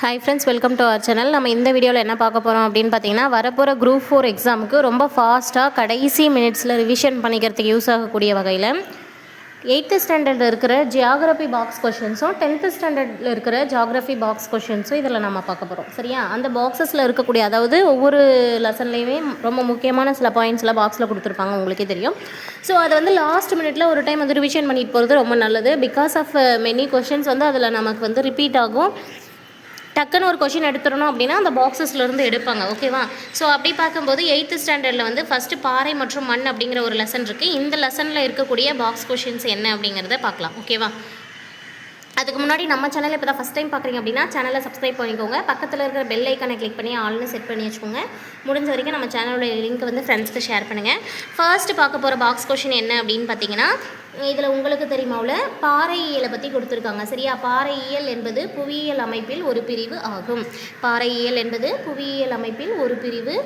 Hi friends, welcome to our channel. நம்ம இந்த வீடியோவில் என்ன பார்க்க போகிறோம் அப்படின்னு பார்த்தீங்கன்னா, வரப்போகிற குரூப் 4 எக்ஸாமுக்கு ரொம்ப ஃபாஸ்ட்டாக கடைசி மினிட்ஸில் ரிவிஷன் பண்ணிக்கிறதுக்கு யூஸ் ஆகக்கூடிய வகையில் 8th ஸ்டாண்டர்டில் இருக்கிற ஜியாகிரபி பாக்ஸ் கொஷின்ஸும் 10th ஸ்டாண்டர்டில் இருக்கிற ஜியாகிரபி பாக்ஸ் கொஷின்ஸும் இதில் நம்ம பார்க்க போகிறோம். சரியா? அந்த பாக்ஸஸில் இருக்கக்கூடிய, அதாவது ஒவ்வொரு லெசன்லேயுமே ரொம்ப முக்கியமான சில பாயிண்ட்ஸில் பாக்ஸில் கொடுத்துருப்பாங்க, உங்களுக்கே தெரியும். ஸோ அதை லாஸ்ட் மினிட்ல ஒரு டைம் ரிவிஷன் பண்ணிட்டு போகிறது ரொம்ப நல்லது. பிகாஸ் ஆஃப் மெனி கொஷின்ஸ் அதில் நமக்கு ரிப்பீட் ஆகும். டக்குன்னு ஒரு கொஷின் எடுத்துடணும் அப்படின்னா அந்த பாக்ஸஸ்லேருந்து எடுப்பாங்க. ஓகேவா? ஸோ அப்படி பார்க்கும்போது 8th ஸ்டாண்டர்டில் ஃபஸ்ட்டு பாறை மற்றும் மண் அப்படிங்கிற ஒரு லெசன் இருக்குது. இந்த லெசனில் இருக்கக்கூடிய பாக்ஸ் கொஷின்ஸ் என்ன அப்படிங்கிறத பார்க்கலாம். ஓகேவா? அதுக்கு முன்னாடி நம்ம சேனலை இப்போ தான் ஃபஸ்ட் டைம் பார்க்குறீங்க அப்படின்னா சேனலை சப்ஸ்கிரைப் பண்ணிக்கோங்க. பக்கத்தில் இருக்கிற பெல் ஐக்கானை கிளிக் பண்ணி ஆல்னு செட் பண்ணி வச்சுக்கோங்க. முடிஞ்ச வரைக்கும் நம்ம சேனலோட லிங்க் ஃப்ரெண்ட்ஸ்க்கு ஷேர் பண்ணுங்கள். ஃபர்ஸ்ட் பார்க்க போகிற பாக்ஸ் கொஷின் என்ன அப்படின்னு பார்த்தீங்கன்னா, இதில் உங்களுக்கு தெரியுமாவில் பாறையியலை பற்றி கொடுத்துருக்காங்க. சரியா? பாறையியல் என்பது புவியியல் அமைப்பில் ஒரு பிரிவு ஆகும். பாறையியல் என்பது புவியியல் அமைப்பில் ஒரு பிரிவு.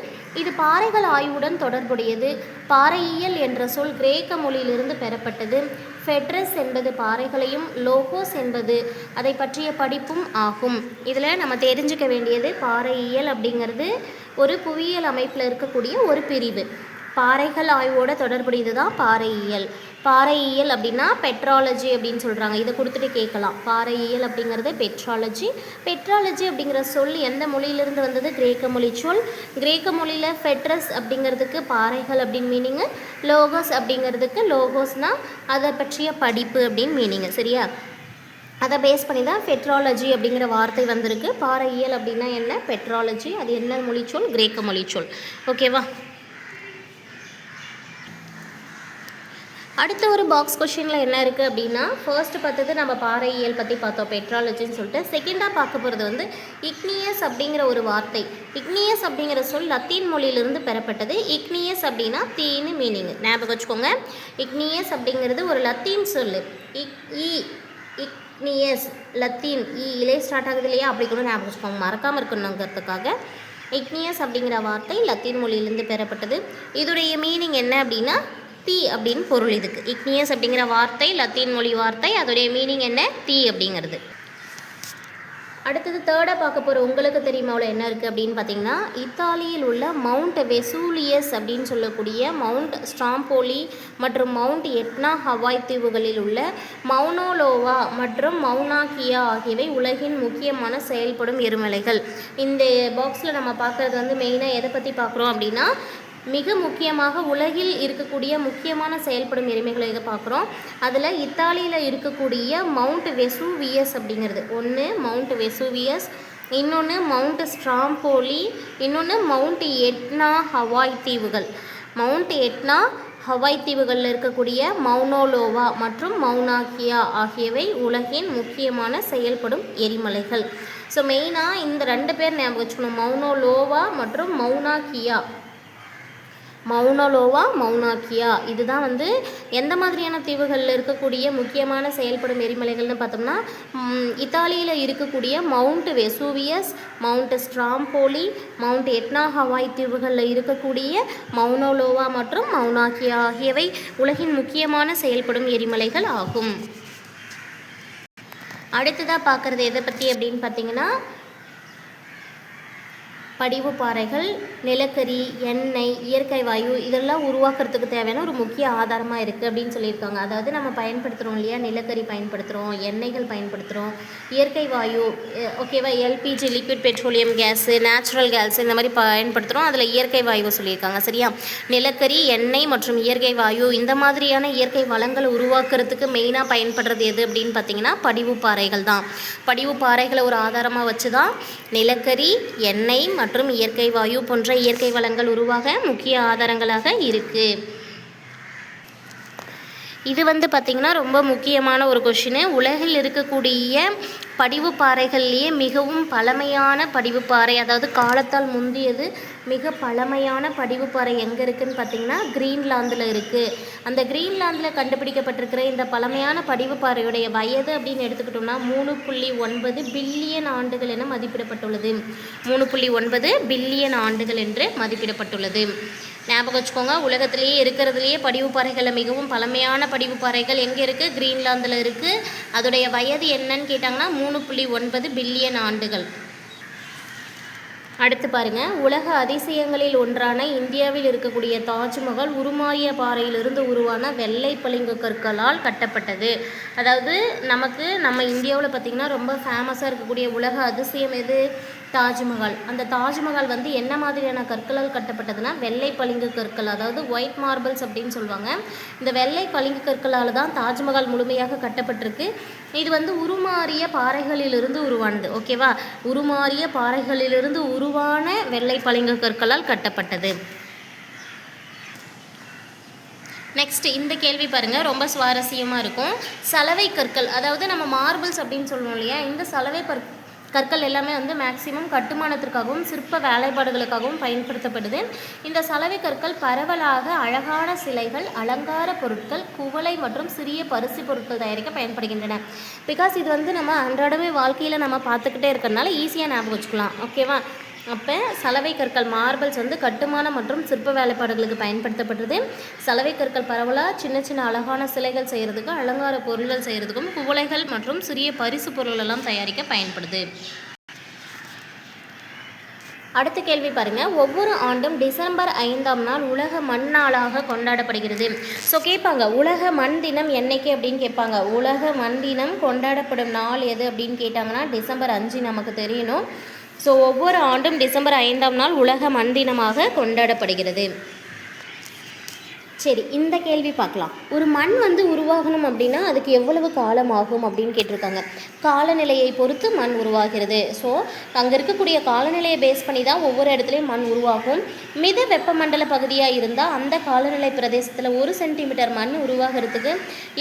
இது பாறைகள் ஆய்வுடன் தொடர்புடையது. பாறையியல் என்ற சொல் கிரேக்க மொழியிலிருந்து பெறப்பட்டது. ஃபெட்ரஸ் என்பது பாறைகளையும், லோகோஸ் என்பது அதை பற்றிய படிப்பும் ஆகும். இதில் நம்ம தெரிஞ்சுக்க வேண்டியது, பாறையியல் அப்படிங்கிறது ஒரு புவியியல் அமைப்பில் இருக்கக்கூடிய ஒரு பிரிவு. பாறைகள் ஆய்வோட தொடர்புடையது தான் பாறையியல். பாறையியல் அப்படின்னா பெட்ராலஜி அப்படின்னு சொல்கிறாங்க. இதை கொடுத்துட்டு கேட்கலாம். பாறையியல் அப்படிங்கிறது பெட்ராலஜி. பெட்ராலஜி அப்படிங்கிற சொல் எந்த மொழியிலிருந்து வந்தது? கிரேக்க மொழி சொல். கிரேக்க மொழியில் ஃபெட்ரஸ் அப்படிங்கிறதுக்கு பாறைகள் அப்படின்னு மீனிங்கு, லோகோஸ் அப்படிங்கிறதுக்கு லோகோஸ்னால் அதை பற்றிய படிப்பு அப்படின்னு மீனிங்கு. சரியா? அதை பேஸ் பண்ணி தான் பெட்ராலஜி அப்படிங்கிற வார்த்தை வந்திருக்கு. பாறையியல் அப்படின்னா என்ன? பெட்ராலஜி. அது என்ன மொழிச்சொல்? கிரேக்க மொழிச்சொல். ஓகேவா? அடுத்த ஒரு பாக்ஸ் கொஷினில் என்ன இருக்குது அப்படின்னா, ஃபர்ஸ்ட் பார்த்தது நம்ம பாறையியல் பற்றி பார்த்தோம், பெட்ராலஜின்னு சொல்லிட்டு. செகண்டாக பார்க்க போகிறது இக்னியஸ் அப்படிங்கிற ஒரு வார்த்தை. இக்னியஸ் அப்படிங்கிற சொல் லத்தீன் மொழியிலிருந்து பெறப்பட்டது. இக்னியஸ் அப்படின்னா தீன்னு மீனிங். ஞாபகம் வச்சுக்கோங்க. இக்னியஸ் அப்படிங்கிறது ஒரு லத்தீன் சொல். இக்னியஸ் லத்தீன் இலே ஸ்டார்ட் ஆகுது இல்லையா? அப்படி கூட ஞாபகம் வச்சுக்கோங்க, மறக்காமல் இருக்கணுங்கிறதுக்காக. இக்னியஸ் அப்படிங்கிற வார்த்தை லத்தீன் மொழியிலிருந்து பெறப்பட்டது. இதோடைய மீனிங் என்ன அப்படின்னா தீ அப்படின்னு பொருள். இதுக்கு இக்னியஸ் அப்படிங்கிற வார்த்தை லத்தீன் மொழி வார்த்தை. அதோடைய மீனிங் என்ன? தீ அப்படிங்கிறது. அடுத்தது தேர்டாக பார்க்க போகிற உங்களுக்கு தெரியுமாவில் என்ன இருக்குது அப்படின்னு பார்த்தீங்கன்னா, இத்தாலியில் உள்ள மவுண்ட் வெசூலியஸ் அப்படின்னு சொல்லக்கூடிய மவுண்ட் ஸ்ட்ராம்போலி மற்றும் மவுண்ட் எட்னா ஹவாய் தீவுகளில் உள்ள மவுனோலோவா மற்றும் மவுனாகியா ஆகியவை உலகின் முக்கியமான செயல்படும் எரிமலைகள். இந்த பாக்ஸில் நம்ம பார்க்குறது மெயினாக எதை பற்றி பார்க்குறோம் அப்படின்னா, மிக முக்கியமாக உலகில் இருக்கக்கூடிய முக்கியமான செயல்படும் எரிமலைகளை இதை பார்க்குறோம். அதில் இத்தாலியில் இருக்கக்கூடிய மவுண்ட் வெசூவியஸ் அப்படிங்கிறது ஒன்று, மவுண்ட் வெசூவியஸ். இன்னொன்று மவுண்ட் ஸ்ட்ராம்போலி. இன்னொன்று மவுண்ட் எட்னா ஹவாய் தீவுகள். மவுண்ட் எட்னா ஹவாய் தீவுகளில் இருக்கக்கூடிய மவுனோலோவா மற்றும் மவுனாகியா ஆகியவை உலகின் முக்கியமான செயல்படும் எரிமலைகள். ஸோ மெயினாக இந்த ரெண்டு பேர் ஞாபகம் வச்சுக்கணும், மவுனோலோவா மற்றும் மவுனாகியா. மவுனோலோவா, மவுனாகியா இதுதான் எந்த மாதிரியான தீவுகளில் இருக்கக்கூடிய முக்கியமான செயல்படும் எரிமலைகள்னு பார்த்தோம்னா, இத்தாலியில் இருக்கக்கூடிய Mount Vesuvius, Mount Stromboli, Mount Etna Hawaii தீவுகளில் இருக்கக்கூடிய மவுனோலோவா மற்றும் மவுனாகியா ஆகியவை உலகின் முக்கியமான செயல்படும் எரிமலைகள் ஆகும். அடுத்ததாக பார்க்குறது எதை பற்றி அப்படின்னு பார்த்தீங்கன்னா, படிவு பாறைகள், நிலக்கரி, எண்ணெய், இயற்கை வாயு இதெல்லாம் உருவாக்குறதுக்கு தேவையான ஒரு முக்கிய ஆதாரமாக இருக்குது அப்படின்னு சொல்லியிருக்காங்க. அதாவது நம்ம பயன்படுத்துகிறோம் இல்லையா, நிலக்கரி பயன்படுத்துகிறோம், எண்ணெய்கள் பயன்படுத்துகிறோம், இயற்கை வாயு, ஓகேவா, LPG liquid petroleum gas, natural gas இந்த மாதிரி பயன்படுத்துகிறோம். அதில் இயற்கை வாயு சொல்லியிருக்காங்க. சரியா? நிலக்கரி, எண்ணெய் மற்றும் இயற்கை வாயு இந்த மாதிரியான இயற்கை வளங்களை உருவாக்குறதுக்கு மெயினாக பயன்படுறது எது அப்படின்னு பார்த்தீங்கன்னா, படிவு பாறைகள் தான். படிவு பாறைகளை ஒரு ஆதாரமாக வச்சு தான் நிலக்கரி, எண்ணெய் மற்றும் இயற்கை வாயு போன்ற இயற்கை வளங்கள் உருவாக முக்கிய ஆதாரங்களாக இருக்குது. இது பார்த்திங்கன்னா ரொம்ப முக்கியமான ஒரு கொஷின். உலகில் இருக்கக்கூடிய படிவு பாறைகள்லேயே மிகவும் பழமையான படிவுப்பாறை, அதாவது காலத்தால் முந்தியது மிக பழமையான படிவுப்பாறை எங்கே இருக்குதுன்னு பார்த்திங்கன்னா கிரீன்லாந்தில் இருக்குது. அந்த கிரீன்லாந்தில் கண்டுபிடிக்கப்பட்டிருக்கிற இந்த பழமையான படிவுப்பாறையுடைய வயது அப்படின்னு எடுத்துக்கிட்டோம்னா 3.9 பில்லியன் ஆண்டுகள் என மதிப்பிடப்பட்டுள்ளது. 3.9 பில்லியன் ஆண்டுகள் என்று மதிப்பிடப்பட்டுள்ளது. ஞாபகம் வச்சுக்கோங்க, உலகத்திலேயே இருக்கிறதுலையே படிவுப்பாறைகளில் மிகவும் பழமையான படிவுப்பாறைகள் எங்கே இருக்குது? கிரீன்லாந்தில் இருக்குது. அதோடைய வயது என்னன்னு கேட்டாங்கன்னா 3.9 பில்லியன் ஆண்டுகள். அடுத்து பாருங்க, உலக அதிசயங்களில் ஒன்றான இந்தியாவில் இருக்கக்கூடிய தாஜ்மஹால் உருமாறிய பாறையிலிருந்து உருவான வெள்ளை பளிங்கு கற்களால் கட்டப்பட்டது. அதாவது நம்ம இந்தியாவில் பார்த்திங்கன்னா ரொம்ப ஃபேமஸாக இருக்கக்கூடிய உலக அதிசயம் எது? தாஜ்மஹால். அந்த தாஜ்மஹால் வந்து என்ன மாதிரியான கற்களால் கட்டப்பட்டதுன்னா வெள்ளை பளிங்கு கற்கள், அதாவது ஒயிட் மார்பிள்ஸ் அப்படின்னு சொல்லுவாங்க. இந்த வெள்ளை பளிங்கு கற்களால் தான் தாஜ்மஹால் முழுமையாக கட்டப்பட்டிருக்கு. இது வந்து உருமாறிய பாறைகளிலிருந்து உருவானது. ஓகேவா? உருமாறிய பாறைகளிலிருந்து உருவான வெள்ளை பளிங்கு கற்களால் கட்டப்பட்டது. நெக்ஸ்ட் இந்த கேள்வி பாருங்கள், ரொம்ப சுவாரஸ்யமாக இருக்கும். சலவை கற்கள், அதாவது நம்ம மார்பிள்ஸ் அப்படின்னு சொல்லுவோம் இல்லையா, இந்த சலவை கற்கள் எல்லாமே வந்து மேக்சிமம் கட்டுமானத்திற்காகவும் சிற்ப வேலைப்பாடுகளுக்காகவும் பயன்படுத்தப்படுது. இந்த சலவை கற்கள் பரவலாக அழகான சிலைகள், அலங்கார பொருட்கள், குவளை மற்றும் சிறிய பரிசு பொருட்கள் தயாரிக்க பயன்படுகின்றன. பிகாஸ் இது வந்து நம்ம அன்றாடமே வாழ்க்கையில் நம்ம பார்த்துக்கிட்டே இருக்கிறதுனால ஈஸியாக ஞாபகம் வச்சுக்கலாம். ஓகேவா? அப்போ சலவை கற்கள் மார்பிள்ஸ் வந்து கட்டுமான மற்றும் சிற்ப வேலைப்பாடுகளுக்கு பயன்படுத்தப்படுறது. சலவை கற்கள் பரவலாக சின்ன சின்ன அழகான சிலைகள் செய்கிறதுக்கு, அலங்கார பொருள்கள் செய்கிறதுக்கும், குவளைகள் மற்றும் சிறிய பரிசு பொருள் எல்லாம் தயாரிக்க பயன்படுது. அடுத்த கேள்வி பாருங்கள், ஒவ்வொரு ஆண்டும் டிசம்பர் 5ஆம் நாள் உலக மண் நாளாக கொண்டாடப்படுகிறது. ஸோ கேட்பாங்க, உலக மண் தினம் என்னைக்கு அப்படின்னு கேட்பாங்க. உலக மண் தினம் கொண்டாடப்படும் நாள் எது அப்படின்னு கேட்டாங்கன்னா டிசம்பர் 5 நமக்கு தெரியணும். ஸோ ஒவ்வொரு ஆண்டும் டிசம்பர் 5ஆம் நாள் உலக மண் தினமாக கொண்டாடப்படுகிறது. சரி, இந்த கேள்வி பார்க்கலாம். ஒரு மண் வந்து உருவாகணும் அப்படின்னா அதுக்கு எவ்வளவு காலம் ஆகும் அப்படின்னு கேட்டிருக்காங்க. காலநிலையை பொறுத்து மண் உருவாகிறது. ஸோ அங்கே இருக்கக்கூடிய காலநிலையை பேஸ் பண்ணி தான் ஒவ்வொரு இடத்துலையும் மண் உருவாகும். மித வெப்பமண்டல பகுதியாக இருந்தால் அந்த காலநிலை பிரதேசத்தில் 1 சென்டிமீட்டர் மண் உருவாகிறதுக்கு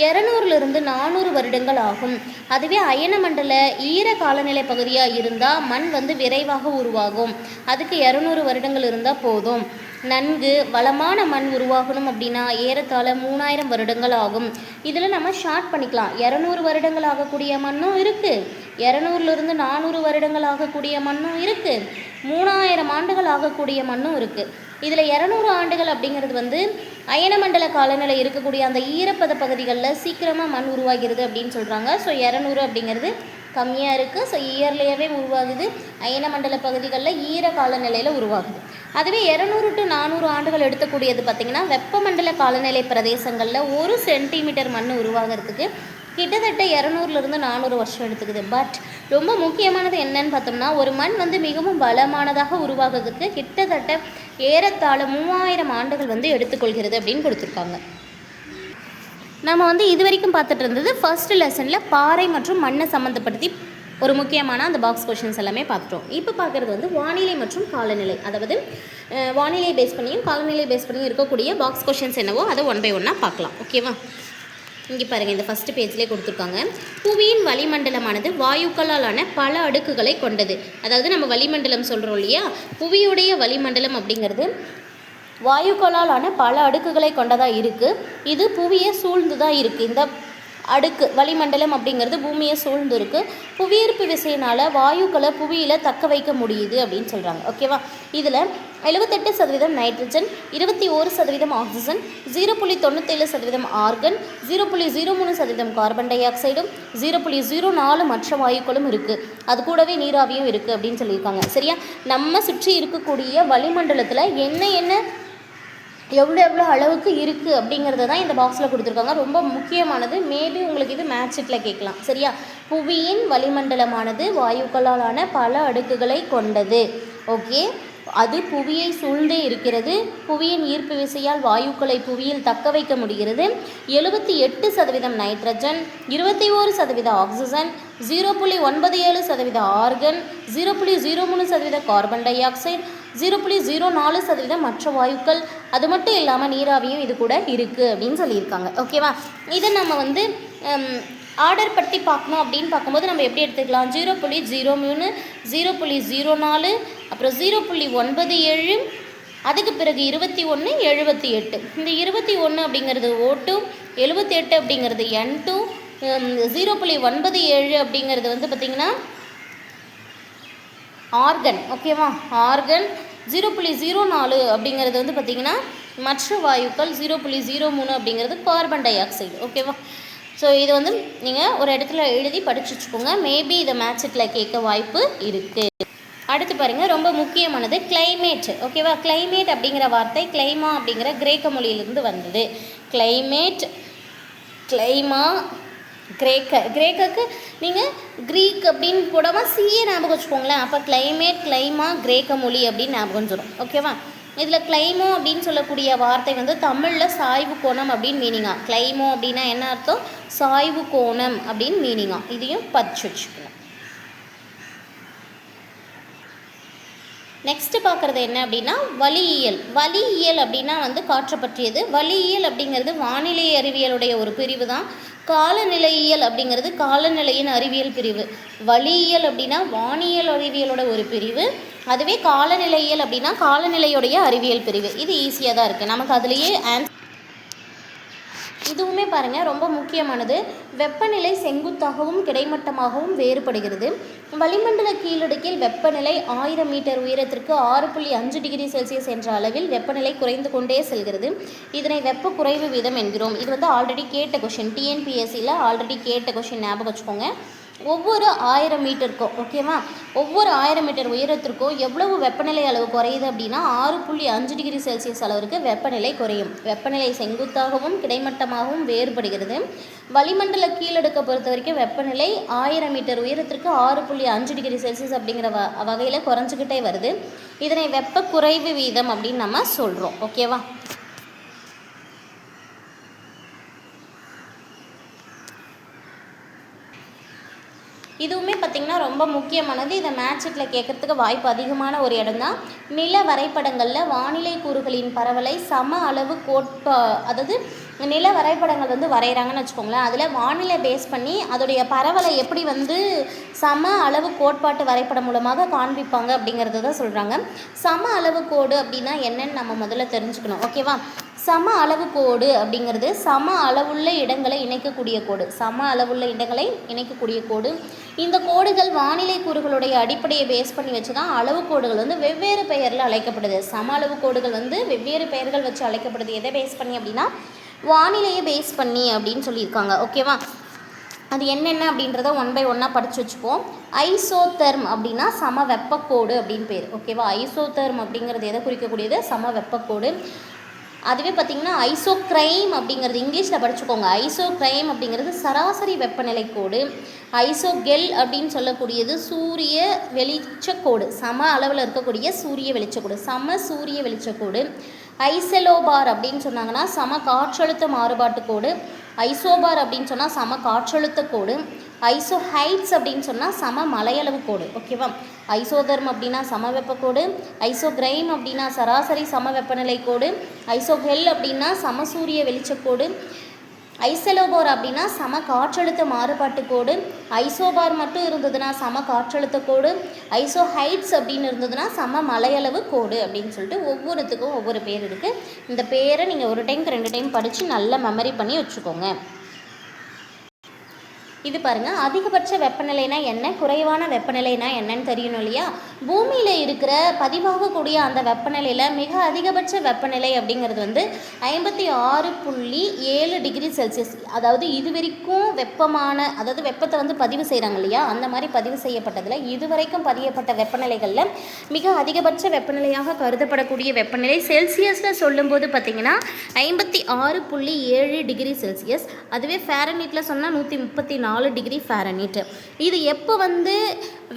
200லிருந்து 400 வருடங்கள் ஆகும். அதுவே அயனமண்டல ஈர காலநிலை பகுதியாக இருந்தால் மண் வந்து விரைவாக உருவாகும். அதுக்கு 200 வருடங்கள் இருந்தால் போதும். நன்கு வளமான மண் உருவாகணும் அப்படின்னா ஏறத்தாழ 3000 வருடங்கள் ஆகும். இதில் நம்ம ஷார்ட் பண்ணிக்கலாம். 200 வருடங்கள் ஆகக்கூடிய மண்ணும் இருக்குது, 200லிருந்து 400 வருடங்கள் ஆகக்கூடிய மண்ணும் இருக்குது, 3000 ஆண்டுகள் ஆகக்கூடிய மண்ணும் இருக்குது. இதில் 200 ஆண்டுகள் அப்படிங்கிறது வந்து அயனமண்டல காலநிலை இருக்கக்கூடிய அந்த ஈரப்பத பகுதிகளில் சீக்கிரமாக மண் உருவாகிறது அப்படின்னு சொல்கிறாங்க. ஸோ 200 அப்படிங்கிறது கம்மியாக இருக்குது. ஸோ இயர்லியாகவே உருவாகுது. அயனமண்டல பகுதிகளில் ஈர காலநிலையில் உருவாகுது. அதுவே 200 to 400 ஆண்டுகள் எடுக்கக்கூடியது பார்த்திங்கன்னா வெப்பமண்டல காலநிலை பிரதேசங்களில் 1 சென்டிமீட்டர் மண் உருவாகிறதுக்கு கிட்டத்தட்ட 200லிருந்து 400 வருஷம் எடுத்துக்குது. பட் ரொம்ப முக்கியமானது என்னன்னு பார்த்தோம்னா, ஒரு மண் வந்து மிகவும் பலமானதாக உருவாகிறதுக்கு கிட்டத்தட்ட ஏறத்தாழ 3000 ஆண்டுகள் வந்து எடுத்துக்கொள்கிறது அப்படின்னு கொடுத்துருக்காங்க. நம்ம வந்து இது வரைக்கும் பார்த்துட்டு இருந்தது ஃபர்ஸ்ட் லெசனில் பாறை மற்றும் மண்ணை சம்மந்தப்படுத்தி ஒரு முக்கியமான அந்த பாக்ஸ் கொஷின்ஸ் எல்லாமே பார்த்துட்டோம். இப்போ பார்க்குறது வந்து வானிலை மற்றும் காலநிலை, அதாவது வானிலை பேஸ் பண்ணியும் காலநிலை பேஸ் பண்ணியும் இருக்கக்கூடிய பாக்ஸ் கொஷின்ஸ் என்னவோ அதை 1 by 1 பார்க்கலாம். ஓகேவா? இங்கே பாருங்கள், இந்த ஃபஸ்ட்டு பேஜ்லேயே கொடுத்துருக்காங்க. புவியின் வளிமண்டலமானது வாயுக்களாலான பல அடுக்குகளை கொண்டது. அதாவது நம்ம வளிமண்டலம் சொல்கிறோம் இல்லையா, புவியுடைய வளிமண்டலம் அப்படிங்கிறது வாயுக்களாலான பல அடுக்குகளை கொண்டதாக இருக்குது. இது புவியை சூழ்ந்து தான் இருக்குது. இந்த அடுக்கு வளிமண்டலம் அப்படிங்கிறது பூமியை சூழ்ந்து இருக்குது. புவியீர்ப்பு விசையினால் வாயுக்களை புவியில் தக்க வைக்க முடியுது அப்படின்னு சொல்கிறாங்க. ஓகேவா? இதில் 78% நைட்ரஜன், 21% ஆக்சிஜன், 0.97% ஆர்கன், 0.03% கார்பன் டை ஆக்சைடும், 0.04 மற்ற வாயுக்களும் இருக்குது. அது கூடவே நீராவியும் இருக்குது அப்படின்னு சொல்லியிருக்காங்க. சரியா? நம்ம சுற்றி இருக்கக்கூடிய வளிமண்டலத்தில் என்ன எவ்வளோ அளவுக்கு இருக்குது அப்படிங்கிறத தான் இந்த பாக்ஸில் கொடுத்துருக்காங்க. ரொம்ப முக்கியமானது. மேபி உங்களுக்கு இது மேட்ச் ஷீட்டில் கேட்கலாம். சரியா? புவியின் வளிமண்டலமானது வாயுக்களாலான பல அடுக்குகளை கொண்டது. ஓகே, அது புவியை சூழ்ந்தே இருக்கிறது. புவியின் ஈர்ப்பு விசையால் வாயுக்களை புவியில் தக்க வைக்க முடிகிறது. 78% nitrogen, 21% oxygen, 0.97% argon, 0.03% carbon di oxide, 0.04% மற்ற வாயுக்கள், அது மட்டும் இல்லாமல் நீராவியும் இது கூட இருக்குது அப்படின்னு சொல்லியிருக்காங்க. ஓகேவா? இதை நம்ம வந்து ஆர்டர் பற்றி பார்க்கணும் அப்படின்னு பார்க்கும்போது நம்ம எப்படி எடுத்துக்கலாம்? 0.03, 0.04, அப்புறம் 0.97, அதுக்கு பிறகு 21, 78. இந்த 21 அப்படிங்கிறது O2, 78 அப்படிங்கிறது N2, 0.97 அப்படிங்கிறது வந்து பார்த்திங்கன்னா ஆர்கன். ஓகேவா? ஆர்கன். 0.04 அப்படிங்கிறது வந்து பார்த்திங்கன்னா மற்ற வாயுக்கள், 0.03 அப்படிங்கிறது கார்பன் டை ஆக்சைடு. ஓகேவா? ஸோ இது வந்து நீங்கள் ஒரு இடத்துல எழுதி படிச்சு வச்சுக்கோங்க. மேபி இதை மேட்ச் ஷீட்டில் கேட்க வாய்ப்பு இருக்குது. அடுத்து பாருங்கள், ரொம்ப முக்கியமானது கிளைமேட். ஓகேவா? கிளைமேட் அப்படிங்கிற வார்த்தை கிளைமா அப்படிங்கிற கிரேக்க மொழியிலிருந்து வந்தது. கிளைமேட், கிளைமா, கிரேக்கக்கு நீங்கள் க்ரீக் அப்படின்னு போடாமல் சிஏ ஞாபகம் வச்சுக்கோங்களேன். அப்போ கிளைமேட், கிளைமா, கிரேக்க மொழி அப்படின்னு ஞாபகம் சொல்லும். ஓகேவா? இதில் கிளைமோ அப்படின்னு சொல்லக்கூடிய வார்த்தை வந்து தமிழில் சாய்வு கோணம் அப்படின்னு மீனிங்கா. கிளைமோ அப்படின்னா என்ன அர்த்தம்? சாய்வு கோணம் அப்படின்னு மீனிங்கா. இதையும் பதிச்சு வச்சுக்கணும். நெக்ஸ்ட்டு பார்க்குறது என்ன அப்படின்னா வளியியல். வளியியல் அப்படின்னா வந்து காற்றை பற்றியது. வளியியல் அப்படிங்கிறது வானிலை அறிவியலுடைய ஒரு பிரிவு தான். காலநிலையியல் அப்படிங்கிறது காலநிலையின் அறிவியல் பிரிவு. வளியியல் அப்படின்னா வானியல் அறிவியலோட ஒரு பிரிவு. அதுவே காலநிலையியல் அப்படின்னா காலநிலையுடைய அறிவியல் பிரிவு. இது ஈஸியாக தான் இருக்குது நமக்கு. அதுலேயே இதுவுமே பாருங்கள் ரொம்ப முக்கியமானது. வெப்பநிலை செங்குத்தாகவும் கிடைமட்டமாகவும் வேறுபடுகிறது. வளிமண்டல கீழடுக்கில் வெப்பநிலை 1000 மீட்டர் உயரத்திற்கு 6.5 டிகிரி செல்சியஸ் என்ற அளவில் வெப்பநிலை குறைந்து கொண்டே செல்கிறது. இதனை வெப்ப குறைவு வீதம் என்கிறோம். இது வந்து ஆல்ரெடி கேட்ட கொஷின், டிஎன்பிஎஸ்சியில் ஆல்ரெடி கேட்ட கொஷின், ஞாபகம் வச்சுக்கோங்க. ஒவ்வொரு 1000 மீட்டருக்கும், ஓகேவா, ஒவ்வொரு 1000 மீட்டர் உயரத்திற்கும் எவ்வளவு வெப்பநிலை அளவு குறையுது அப்படின்னா 6.5 டிகிரி செல்சியஸ் அளவிற்கு வெப்பநிலை குறையும். வெப்பநிலை செங்குத்தாகவும் கிடைமட்டமாகவும் வேறுபடுகிறது. வளிமண்டல கீழடுக்க பொறுத்த வரைக்கும் வெப்பநிலை 1000 மீட்டர் உயரத்திற்கு 6.5 டிகிரி செல்சியஸ் அப்படிங்கிற வகையில் குறைஞ்சிக்கிட்டே வருது. இதனை வெப்ப குறைவு வீதம் அப்படின்னு நம்ம சொல்கிறோம். ஓகேவா? இதுவுமே பார்த்திங்கன்னா ரொம்ப முக்கியமானது. இதை மேட்சில் கேட்குறதுக்கு வாய்ப்பு அதிகமான ஒரு இடம் தான். நில வரைபடங்களில் வானிலை கூறுகளின் பரவலை சம அளவு அதாவது நில வரைபடங்கள் வந்து வரைகிறாங்கன்னு வச்சுக்கோங்களேன். அதில் வானிலை பேஸ் பண்ணி அதோடைய பரவலை எப்படி வந்து சம அளவு கோட்பாட்டு வரைபடம் மூலமாக காண்பிப்பாங்க அப்படிங்கிறது தான் சொல்கிறாங்க. சம அளவு கோடு அப்படின்னா என்னன்னு நம்ம முதல்ல தெரிஞ்சுக்கணும். ஓகேவா? சம அளவு கோடு அப்படிங்கிறது சம அளவுள்ள இடங்களை இணைக்கக்கூடிய கோடு. சம அளவுள்ள இடங்களை இணைக்கக்கூடிய கோடு. இந்த கோடுகள் வானிலை கூறுகளுடைய அடிப்படையை பேஸ் பண்ணி வச்சு தான் அளவு கோடுகள் வந்து வெவ்வேறு பெயரில் அழைக்கப்படுது. சம அளவு கோடுகள் வந்து வெவ்வேறு பெயர்கள் வச்சு அழைக்கப்படுது. எதை பேஸ் பண்ணி அப்படின்னா வானிலையை பேஸ் பண்ணி அப்படின்னு சொல்லியிருக்காங்க. ஓகேவா? அது என்னென்ன அப்படின்றத 1 by 1 படித்து வச்சுப்போம். ஐசோதெர்ம் அப்படின்னா சம வெப்பக்கோடு அப்படின்னு பேர். ஓகேவா? ஐசோதெர்ம் அப்படிங்கிறது எதை குறிக்கக்கூடியது? சம வெப்பக்கோடு. அதுவே பார்த்திங்கன்னா ஐசோக்ரைம் அப்படிங்கிறது இங்கிலீஷில் படிச்சுக்கோங்க. ஐசோக்ரைம் அப்படிங்கிறது சராசரி வெப்பநிலை கோடு. ஐசோகெல் அப்படின்னு சொல்லக்கூடியது சூரிய வெளிச்சக்கோடு. சம அளவில் இருக்கக்கூடிய சூரிய வெளிச்சக்கோடு, சம சூரிய வெளிச்சக்கோடு. ஐசெலோபார் அப்படின்னு சொன்னாங்கன்னா சம காற்றழுத்த மாறுபாட்டு கோடு. ஐசோபார் அப்படின்னு சொன்னால் சம காற்றழுத்த கோடு. ஐசோஹைட்ஸ் அப்படின்னு சொன்னால் சம மலையளவு கோடு. ஓகேவா? ஐசோதர்ம் அப்படின்னா சம வெப்பக்கோடு. ஐசோக்ரைம் அப்படின்னா சராசரி சம வெப்பநிலை கோடு. ஐசோஹெல் அப்படின்னா சம சூரிய வெளிச்சக்கோடு. ஐசெலோபார் அப்படின்னா சம காற்றழுத்த மாறுபாட்டு கோடு. ஐசோபார் மட்டும் இருந்ததுன்னா சம காற்றழுத்த கோடு. ஐசோஹைட்ஸ் அப்படின்னு இருந்ததுன்னா சம மலையளவு கோடு அப்படின்னு சொல்லிட்டு ஒவ்வொருத்துக்கும் ஒவ்வொரு பேர் இருக்குது. இந்த பேரை நீங்கள் 1 டைம் 2 டைம் படித்து நல்லா மெமரி பண்ணி வச்சுக்கோங்க. இது பாருங்கள், அதிகபட்ச வெப்பநிலைனா என்ன, குறைவான வெப்பநிலைனா என்னன்னு தெரியணும் இல்லையா? பூமியில் இருக்கிற பதிவாகக்கூடிய அந்த வெப்பநிலையில் மிக அதிகபட்ச வெப்பநிலை அப்படிங்கிறது வந்து 56.7 டிகிரி செல்சியஸ். அதாவது இதுவரைக்கும் வெப்பமான, அதாவது வெப்பத்தை வந்து பதிவு செய்கிறாங்க இல்லையா, அந்த மாதிரி பதிவு செய்யப்பட்டதில் இதுவரைக்கும் பதியப்பட்ட வெப்பநிலைகளில் மிக அதிகபட்ச வெப்பநிலையாக கருதப்படக்கூடிய வெப்பநிலை செல்சியஸில் சொல்லும்போது பார்த்திங்கன்னா 56.7 டிகிரி செல்சியஸ். அதுவே ஃபேரன்ஹீட்டில் சொன்னால் 134 டிகிரி ஃபாரன்ஹீட். இது எப்போ வந்து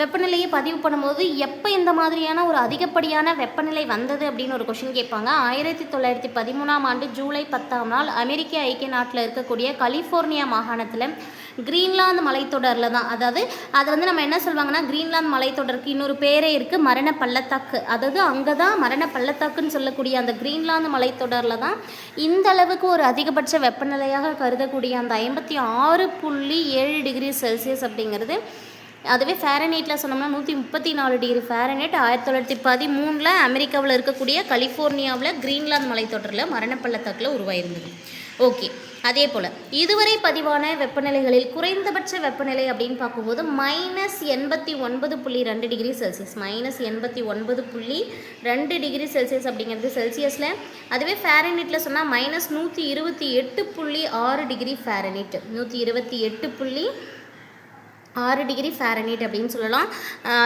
வெப்பநிலையை பதிவு பண்ணும்போது எப்போ இந்த மாதிரியான ஒரு அதிகப்படியான வெப்பநிலை வந்தது அப்படின்னு ஒரு கொஷின் கேட்பாங்க. 1913ஆம் ஆண்டு ஜூலை 10ஆம் நாள் அமெரிக்க ஐக்கிய நாட்டில் இருக்கக்கூடிய கலிஃபோர்னியா மாகாணத்தில் கிரீன்லாந்து மலைத்தொடரில் தான். அதாவது அது வந்து நம்ம என்ன சொல்லுவாங்கன்னா, கிரீன்லாந்து மலைத்தொடருக்கு இன்னொரு பேரே இருக்குது, மரண பள்ளத்தாக்கு. அதாவது அங்கே தான் மரண பள்ளத்தாக்குன்னு சொல்லக்கூடிய அந்த கிரீன்லாந்து மலைத்தொடரில் தான் இந்த அளவுக்கு ஒரு அதிகபட்ச வெப்பநிலையாக கருதக்கூடிய அந்த 56.7 டிகிரி செல்சியஸ் அப்படிங்கிறது. அதுவே ஃபேரன்ஹீட்டில் சொன்னோம்னா 134 டிகிரி ஃபாரன்ஹீட் 1913 அமெரிக்காவில் இருக்கக்கூடிய கலிஃபோர்னியாவில் கிரீன்லாந்து மலைத்தொடரில் மரணப்பள்ளத்தாக்கில் உருவாயிருந்தது. ஓகே, அதே போல் இதுவரை பதிவான வெப்பநிலைகளில் குறைந்தபட்ச வெப்பநிலை அப்படின்னு பார்க்கும்போது -89.2 டிகிரி செல்சியஸ். -89.2 டிகிரி செல்சியஸ் அப்படிங்கிறது செல்சியஸில். அதுவே ஃபேரன்ஹீட்டில் சொன்னால் -128.6 டிகிரி ஃபாரன்ஹீட். 128.6 6 டிகிரி ஃபாரன்ஹீட் அப்படின்னு சொல்லலாம்.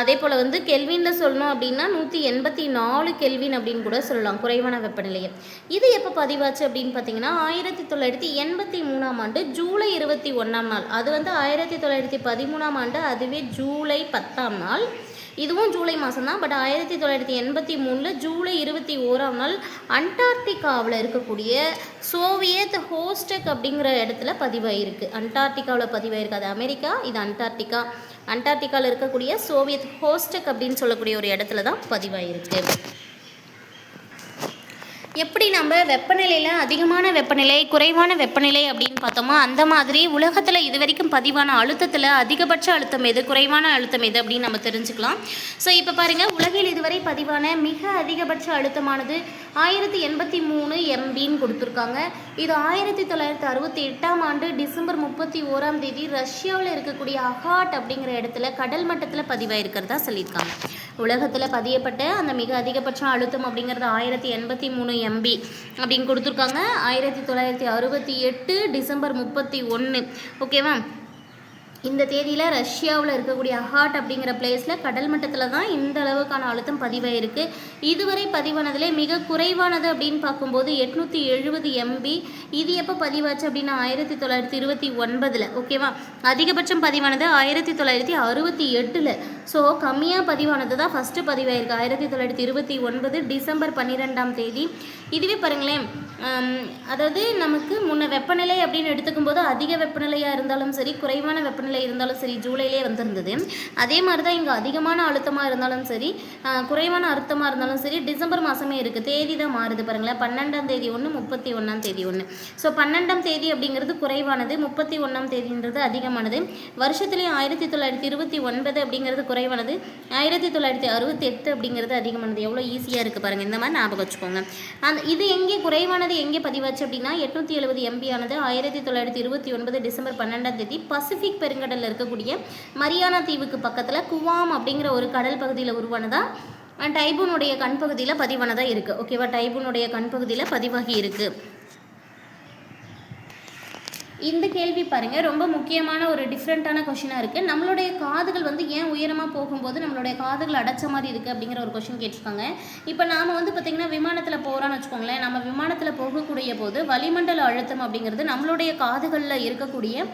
அதே போல் வந்து கெல்வினில் சொல்லணும் அப்படின்னா 184 கெல்வின் அப்படின்னு கூட சொல்லலாம் குறைவான வெப்பநிலையை. இது எப்போ பதிவாச்சு அப்படின்னு பார்த்தீங்கன்னா 1983ஆம் ஆண்டு ஜூலை 21ஆம் நாள். அது வந்து 1913ஆம் ஆண்டு அதுவே ஜூலை 10ஆம் நாள். இதுவும் ஜூலை மாதம் தான். பட் 1983 ஜூலை 21ஆம் நாள் அண்டார்டிகாவில் இருக்கக்கூடிய சோவியத் ஹோஸ்டக் அப்படிங்கிற இடத்துல பதிவாயிருக்கு. அண்டார்டிகாவில் பதிவாயிருக்கு. அது அமெரிக்கா, இது அண்டார்டிகா. அண்டார்டிகாவில் இருக்கக்கூடிய சோவியத் ஹோஸ்டக் அப்படின்னு சொல்லக்கூடிய ஒரு இடத்துல தான் பதிவாயிருக்கு. எப்படி நம்ம வெப்பநிலையில் அதிகமான வெப்பநிலை குறைவான வெப்பநிலை அப்படின்னு பார்த்தோமோ அந்த மாதிரி உலகத்தில் இது வரைக்கும் பதிவான அழுத்தத்தில் அதிகபட்ச அழுத்தம் எது குறைவான அழுத்தம் எது அப்படின்னு நம்ம தெரிஞ்சுக்கலாம். ஸோ இப்போ பாருங்கள், உலகில் இதுவரை பதிவான மிக அதிகபட்ச அழுத்தமானது 1083 MBன்னு கொடுத்துருக்காங்க. இது 1968ஆம் ஆண்டு டிசம்பர் 31ஆம் தேதி ரஷ்யாவில் இருக்கக்கூடிய அகாட் அப்படிங்கிற இடத்துல கடல் மட்டத்தில் பதிவாயிருக்கிறதா சொல்லியிருக்காங்க. உலகத்தில் பதியப்பட்ட அந்த மிக அதிகபட்ச அழுத்தம் அப்படிங்கிறது 1083 MB அப்படின்னு கொடுத்துருக்காங்க. 1968 டிசம்பர் 31. ஓகேவா? இந்த தேதியில் ரஷ்யாவில் இருக்கக்கூடிய அகாட் அப்படிங்கிற பிளேஸில் கடல் மட்டத்தில் தான் இந்த அளவுக்கான அழுத்தம் பதிவாயிருக்கு. இதுவரை பதிவானதிலே மிக குறைவானது அப்படின்னு பார்க்கும்போது 870 MB. இது எப்போ பதிவாச்சு அப்படின்னா 1929. ஓகேவா? அதிகபட்சம் பதிவானது 1968. ஸோ கம்மியாக பதிவானது தான் ஃபஸ்ட்டு பதிவாயிருக்கு 1929 டிசம்பர் 12ஆம் தேதி. இதுவே பாருங்களேன், அதாவது நமக்கு முன்ன வெப்பநிலை அப்படின்னு எடுத்துக்கும் போது அதிக வெப்பநிலையாக இருந்தாலும் சரி குறைவான வெப்பநிலை இருந்தாலும் சரி ஜூலையிலே வந்திருந்தது. அதே மாதிரி தான் இங்கே அதிகமான அழுத்தமாக இருந்தாலும் சரி குறைவான அழுத்தமாக இருந்தாலும் சரி டிசம்பர் மாதமே இருக்குது. தேதி தான் மாறுது பாருங்களேன். 12ஆம் தேதி ஒன்று, 31ஆம் தேதி ஒன்று. ஸோ 12ஆம் தேதி அப்படிங்கிறது குறைவானது, 31ஆம் தேதின்றது அதிகமானது. வருஷத்துலேயும் 1929 அப்படிங்கிறது குறைவானது, 1968 அப்படிங்கிறது அதிகமானது. எவ்வளோ ஈஸியாக இருக்குது பாருங்கள். இந்த மாதிரி ஞாபகம் வச்சுக்கோங்க. இது எங்கே குறைவானது எங்கே பதிவாச்சு அப்படின்னா 870 MB ஆனது 1929 டிசம்பர் 12ஆம் தேதி பசிபிக் பெருங்கடலில் இருக்கக்கூடிய மரியானா தீவுக்கு பக்கத்தில் குவாம் அப்படிங்கிற ஒரு கடல் பகுதியில் உருவானதா டைபூனுடைய கண் பகுதியில் பதிவானதாக இருக்குது. ஓகேவா? டைபூனுடைய கண் பகுதியில் பதிவாகி இருக்குது. இந்த கேள்வி பாருங்கள், ரொம்ப முக்கியமான ஒரு டிஃப்ரெண்ட்டான கொஷினாக இருக்குது. நம்மளுடைய காதுகள் வந்து ஏன் உயரமாக போகும்போது நம்மளுடைய காதுகள் அடைச்ச மாதிரி இருக்குது அப்படிங்கிற ஒரு கொஷின் கேட்டிருக்காங்க. இப்போ நாம் வந்து பார்த்திங்கன்னா விமானத்தில் போகிறோன்னு வச்சுக்கோங்களேன். நம்ம விமானத்தில் போகக்கூடிய போது வளிமண்டல அழுத்தம் அப்படிங்கிறது நம்மளுடைய காதுகளில் இருக்கக்கூடிய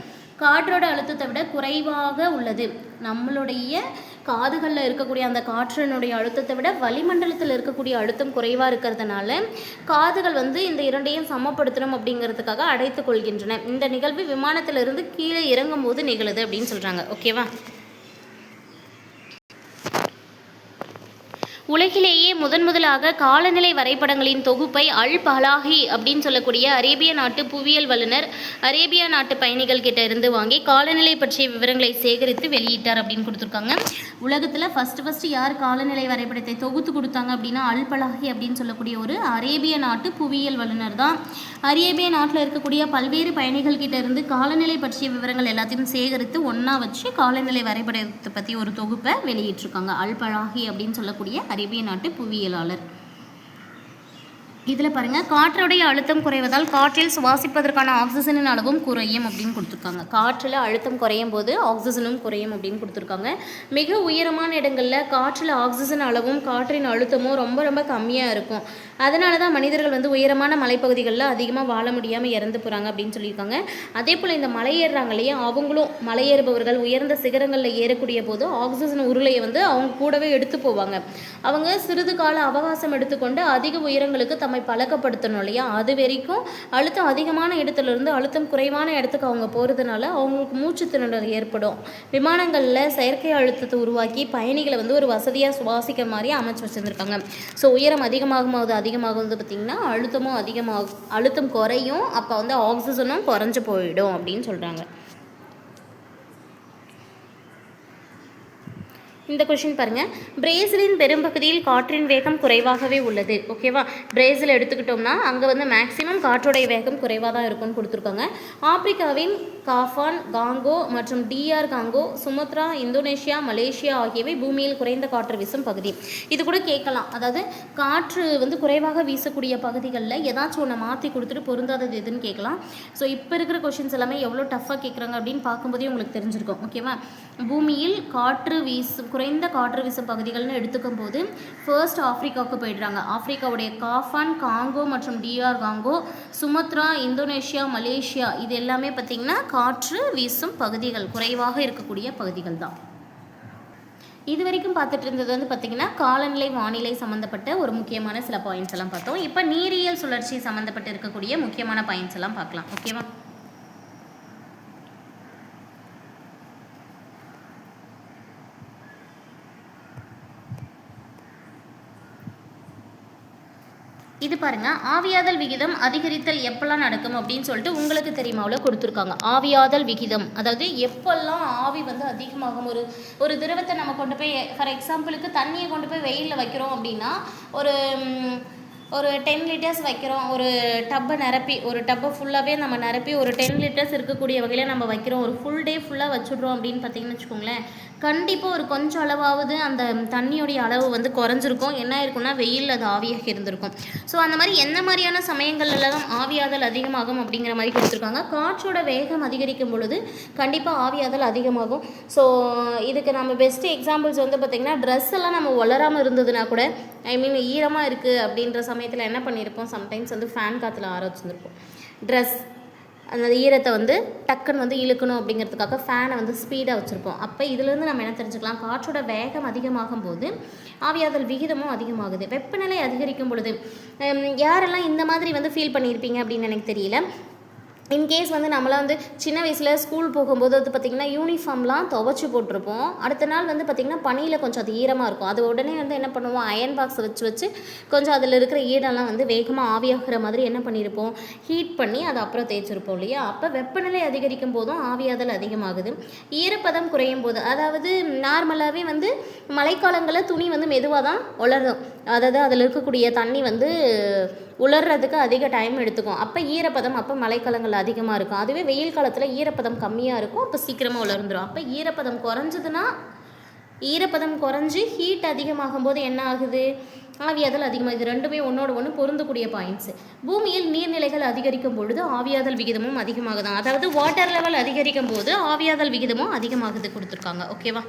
காற்றோட அழுத்தத்தை விட குறைவாக உள்ளது. நம்மளுடைய காதுகளில் இருக்கக்கூடிய அந்த காற்றினுடைய அழுத்தத்தை விட வளிமண்டலத்தில் இருக்கக்கூடிய அழுத்தம் குறைவாக இருக்கிறதுனால காதுகள் வந்து இந்த இரண்டையும் சமப்படுத்தணும் அப்படிங்கிறதுக்காக அடைத்து கொள்கின்றன. இந்த நிகழ்வு விமானத்திலிருந்து கீழே இறங்கும் போது நிகழுது அப்படின்னு சொல்கிறாங்க. ஓகேவா? உலகிலேயே முதலாக காலநிலை வரைபடங்களின் தொகுப்பை அல் பலாஹி அப்படின்னு சொல்லக்கூடிய அரேபிய நாட்டு புவியியல் வல்லுநர் அரேபியா நாட்டு பயணிகள் கிட்ட இருந்து வாங்கி காலநிலை பற்றிய விவரங்களை சேகரித்து வெளியிட்டார் அப்படின்னு கொடுத்துருக்காங்க. உலகத்தில் ஃபஸ்ட்டு யார் காலநிலை வரைபடத்தை தொகுத்து கொடுத்தாங்க அப்படின்னா அல் பலாஹி அப்படின்னு சொல்லக்கூடிய ஒரு அரேபிய நாட்டு புவியியல் வல்லுநர் தான். அரேபிய நாட்டில் இருக்கக்கூடிய பல்வேறு பயணிகள் கிட்ட இருந்து காலநிலை பற்றிய விவரங்கள் எல்லாத்தையும் சேகரித்து ஒன்றா வச்சு காலநிலை வரைபடத்தை பற்றி ஒரு தொகுப்பை வெளியிட்டிருக்காங்க. அல் பலாஹி அப்படின்னு சொல்லக்கூடிய அரேபிய நாட்டு புவியியலாளர். இதில் பாருங்கள், காற்றுடைய அழுத்தம் குறைவதால் காற்றில் சுவாசிப்பதற்கான ஆக்சிஜனின் அளவும் குறையும் அப்படின்னு கொடுத்துருக்காங்க. காற்றில் அழுத்தம் குறையும் போது ஆக்சிஜனும் குறையும் அப்படின்னு கொடுத்துருக்காங்க. மிக உயரமான இடங்களில் காற்றில் ஆக்சிஜன் அளவும் காற்றின் அழுத்தமும் ரொம்ப கம்மியாக இருக்கும். அதனால தான் மனிதர்கள் வந்து உயரமான மலைப்பகுதிகளில் அதிகமாக வாழ முடியாமல் இறந்து போகிறாங்க அப்படின்னு சொல்லியிருக்காங்க. அதே போல் இந்த மலை ஏறுறாங்க இல்லையா, அவங்களும் மலையேறுபவர்கள் உயர்ந்த சிகரங்களில் ஏறக்கூடிய போது ஆக்சிஜன் உருளையை வந்து அவங்க கூடவே எடுத்து போவாங்க. அவங்க சிறிது கால அவகாசம் எடுத்துக்கொண்டு அதிக உயரங்களுக்கு தம்மை பழக்கப்படுத்தணும் இல்லையா. அது வரைக்கும் அழுத்தம் அதிகமான இடத்துலேருந்து அழுத்தம் குறைவான இடத்துக்கு அவங்க போகிறதுனால அவங்களுக்கு மூச்சு திணறல் ஏற்படும். விமானங்களில் செயற்கை அழுத்தத்தை உருவாக்கி பயணிகளை வந்து ஒரு வசதியாக சுவாசிக்க மாதிரி அமைச்சு வச்சுருந்துருக்காங்க. ஸோ உயரம் அதிகமாகும்போது பார்த்திங்கன்னா அழுத்தம் குறையும். அப்போ வந்து ஆக்சிஜனும் குறைஞ்சு போயிடும் அப்படின்னு சொல்கிறாங்க. இந்த கொஷின் பாருங்கள், பிரேசிலின் பெரும்பகுதியில் காற்றின் வேகம் குறைவாகவே உள்ளது. ஓகேவா, பிரேசில் எடுத்துக்கிட்டோம்னா அங்கே வந்து மேக்ஸிமம் காற்றுடைய வேகம் குறைவாக தான் இருக்கும்னு கொடுத்துருக்காங்க. ஆப்பிரிக்காவின் காஃபான், காங்கோ மற்றும் DR Congo, Sumatra, Indonesia, Malaysia ஆகியவை பூமியில் குறைந்த காற்று வீசும் பகுதி. இது கூட கேட்கலாம், அதாவது காற்று வந்து குறைவாக வீசக்கூடிய பகுதிகளில் ஏதாச்சும் ஒன்று மாற்றி கொடுத்துட்டு பொருந்தாதது எதுன்னு கேட்கலாம். ஸோ இப்போ இருக்கிற கொஷின்ஸ் எல்லாமே எவ்வளோ டஃப்பாக கேட்குறாங்க அப்படின்னு பார்க்கும்போதே உங்களுக்கு தெரிஞ்சிருக்கும். ஓகேவா, பூமியில் குறைந்த காற்று வீசும் பகுதிகள்னு எடுத்துக்கும் போது ஃபர்ஸ்ட் ஆப்பிரிக்காவுக்கு போயிடுறாங்க. ஆப்பிரிக்காவுடைய காஃபான், காங்கோ மற்றும் DR Congo, Sumatra, Indonesia, Malaysia இது எல்லாமே பார்த்திங்கன்னா காற்று வீசும் பகுதிகள், குறைவாக இருக்கக்கூடிய பகுதிகள் தான். இது வரைக்கும் பார்த்துட்டு இருந்தது வந்து பார்த்திங்கன்னா காலநிலை வானிலை சம்மந்தப்பட்ட ஒரு முக்கியமான சில பாயிண்ட்ஸ் எல்லாம் பார்த்தோம். இப்போ நீரியல் சுழற்சி சம்மந்தப்பட்டு இருக்கக்கூடிய முக்கியமான பாயிண்ட்ஸ் எல்லாம் பார்க்கலாம். ஓகேவா, இது பாருங்கள், ஆவியாதல் விகிதம் அதிகரித்தல் எப்போல்லாம் நடக்கும் அப்படின்னு சொல்லிட்டு உங்களுக்கு தெரியுமாவில் கொடுத்துருக்காங்க. ஆவியாதல் விகிதம் அதாவது எப்போல்லாம் ஆவி வந்து அதிகமாகும். ஒரு திரவத்தை நம்ம கொண்டு போய், ஃபார் எக்ஸாம்பிளுக்கு தண்ணியை கொண்டு போய் வெயிலில் வைக்கிறோம் அப்படின்னா ஒரு 10 லிட்டர்ஸ் வைக்கிறோம், ஒரு டப்பை ஃபுல்லாகவே நம்ம நிரப்பி ஒரு 10 லிட்டர்ஸ் இருக்கக்கூடிய வகையில் நம்ம வைக்கிறோம், ஒரு ஃபுல் டே ஃபுல்லாக வச்சுட்றோம் அப்படின்னு பார்த்தீங்கன்னு வச்சுக்கோங்களேன், கண்டிப்பாக ஒரு கொஞ்சம் அளவாவது அந்த தண்ணியோடைய அளவு வந்து குறைஞ்சிருக்கும். என்ன இருக்குன்னா வெயில் அது ஆவியாக இருந்திருக்கும். ஸோ அந்த மாதிரி எந்த மாதிரியான சமயங்கள்லாம் ஆவியாதல் அதிகமாகும் அப்படிங்கிற மாதிரி கொடுத்துருக்காங்க. காற்றோட வேகம் அதிகரிக்கும் பொழுது கண்டிப்பாக ஆவியாதல் அதிகமாகும். ஸோ இதுக்கு நம்ம பெஸ்ட்டு எக்ஸாம்பிள்ஸ் வந்து பார்த்திங்கன்னா ட்ரெஸ் எல்லாம் நம்ம வளராமல் இருந்ததுன்னா கூட, ஈரமாக இருக்குது அப்படின்ற சமயத்தில் என்ன பண்ணியிருப்போம், சம்டைம்ஸ் வந்து ஃபேன் காற்றுல ஆற வச்சுருந்துருப்போம். ட்ரெஸ் அந்த ஈரத்தை வந்து டக்குன்னு வந்து இழுக்கணும் அப்படிங்கிறதுக்காக ஃபேனை வந்து ஸ்பீடாக வச்சுருப்போம். அப்போ இதுலேருந்து நம்ம என்ன தெரிஞ்சுக்கலாம், காற்றோட வேகம் அதிகமாகும் போது ஆவியாதல் விகிதமும் அதிகமாகுது. வெப்பநிலை அதிகரிக்கும் பொழுது யாரெல்லாம் இந்த மாதிரி வந்து ஃபீல் பண்ணியிருப்பீங்க அப்படின்னு எனக்கு தெரியல. இன்கேஸ் வந்து நம்மளாம் வந்து சின்ன வயசில் ஸ்கூல் போகும்போது வந்து பார்த்திங்கன்னா யூனிஃபார்ம்லாம் துவைச்சி போட்டிருப்போம். அடுத்த நாள் வந்து பார்த்திங்கன்னா பனியில் கொஞ்சம் அது ஈரமாக இருக்கும். அது உடனே வந்து என்ன பண்ணுவோம், அயன் பாக்ஸை வச்சு கொஞ்சம் அதில் இருக்கிற ஈடெல்லாம் வந்து வேகமாக ஆவியாகிற மாதிரி என்ன பண்ணியிருப்போம், ஹீட் பண்ணி அதை அப்புறம் தேய்ச்சிருப்போம் இல்லையா. அப்போ வெப்பநிலை அதிகரிக்கும் போதும் ஆவியாதல் அதிகமாகுது. ஈரப்பதம் குறையும் போது, அதாவது நார்மலாகவே வந்து மழைக்காலங்களில் துணி வந்து மெதுவாக தான் உலரும், அதாவது அதில் இருக்கக்கூடிய தண்ணி வந்து உலர்றதுக்கு அதிக டைம் எடுத்துக்கும். அப்போ ஈரப்பதம் அப்போ மழைக்காலங்கள் அதிகமாக இருக்கும். அதுவே வெயில் காலத்தில் ஈரப்பதம் கம்மியாக இருக்கும், அப்போ சீக்கிரமாக உலர்ந்துடும். அப்போ ஈரப்பதம் குறைஞ்சதுன்னா, ஈரப்பதம் குறைஞ்சி ஹீட் அதிகமாகும் போது என்ன ஆகுது, ஆவியாதல் அதிகமாக. இது ரெண்டுமே ஒன்றோட ஒன்று பொருந்தக்கூடிய பாயிண்ட்ஸு. பூமியில் நீர்நிலைகள் அதிகரிக்கும் பொழுது ஆவியாதல் விகிதமும் அதிகமாகுதான். அதாவது வாட்டர் லெவல் அதிகரிக்கும் போது ஆவியாதல் விகிதமும் அதிகமாகுது கொடுத்துருக்காங்க. ஓகேவா,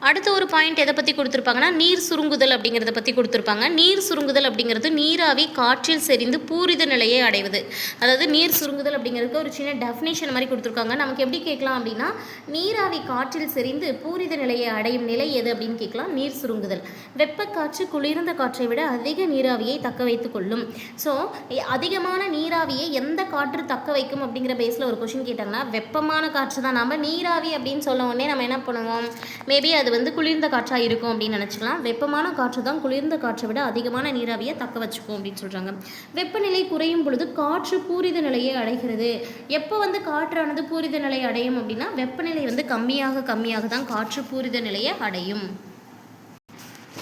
அடுத்த ஒரு பாயிண்ட் எதை பற்றி கொடுத்துருப்பாங்கன்னா நீர் சுருங்குதல் அப்படிங்கிறத பற்றி கொடுத்துருப்பாங்க. நீர் சுருங்குதல் அப்படிங்கிறது நீராவி காற்றில் செறிந்து பூரித நிலையை அடைவது. அதாவது நீர் சுருங்குதல் அப்படிங்கிறதுக்கு ஒரு சின்ன டெஃபினேஷன் மாதிரி கொடுத்துருக்காங்க. நமக்கு எப்படி கேட்கலாம் அப்படின்னா, நீராவி காற்றில் செறிந்து பூரித நிலையை அடையும் நிலை எது அப்படின்னு கேட்கலாம். நீர் சுருங்குதல். வெப்பக்காற்று குளிர்ந்த காற்றை விட அதிக நீராவியை தக்க வைத்து கொள்ளும். ஸோ அதிகமான நீராவியை எந்த காற்று தக்க வைக்கும் அப்படிங்கிற பேஸில் ஒரு கொஷின் கேட்டாங்கன்னா வெப்பமான காற்று தான். நம்ம நீராவி அப்படின்னு சொல்ல உடனே நம்ம என்ன பண்ணுவோம், மேபி அது வந்து குளிர்ந்த காற்றாக இருக்கும் அப்படின்னு நினச்சிக்கலாம். வெப்பமான காற்று தான் குளிர்ந்த காற்றை விட அதிகமான நீராவியை தக்க வச்சுக்கும் அப்படின்னு சொல்கிறாங்க. வெப்பநிலை குறையும் பொழுது காற்று பூரித நிலையை அடைகிறது. எப்போ வந்து காற்றானது பூரித நிலையை அடையும் அப்படின்னா, வெப்பநிலை வந்து கம்மியாக தான் காற்று பூரித நிலையை அடையும்.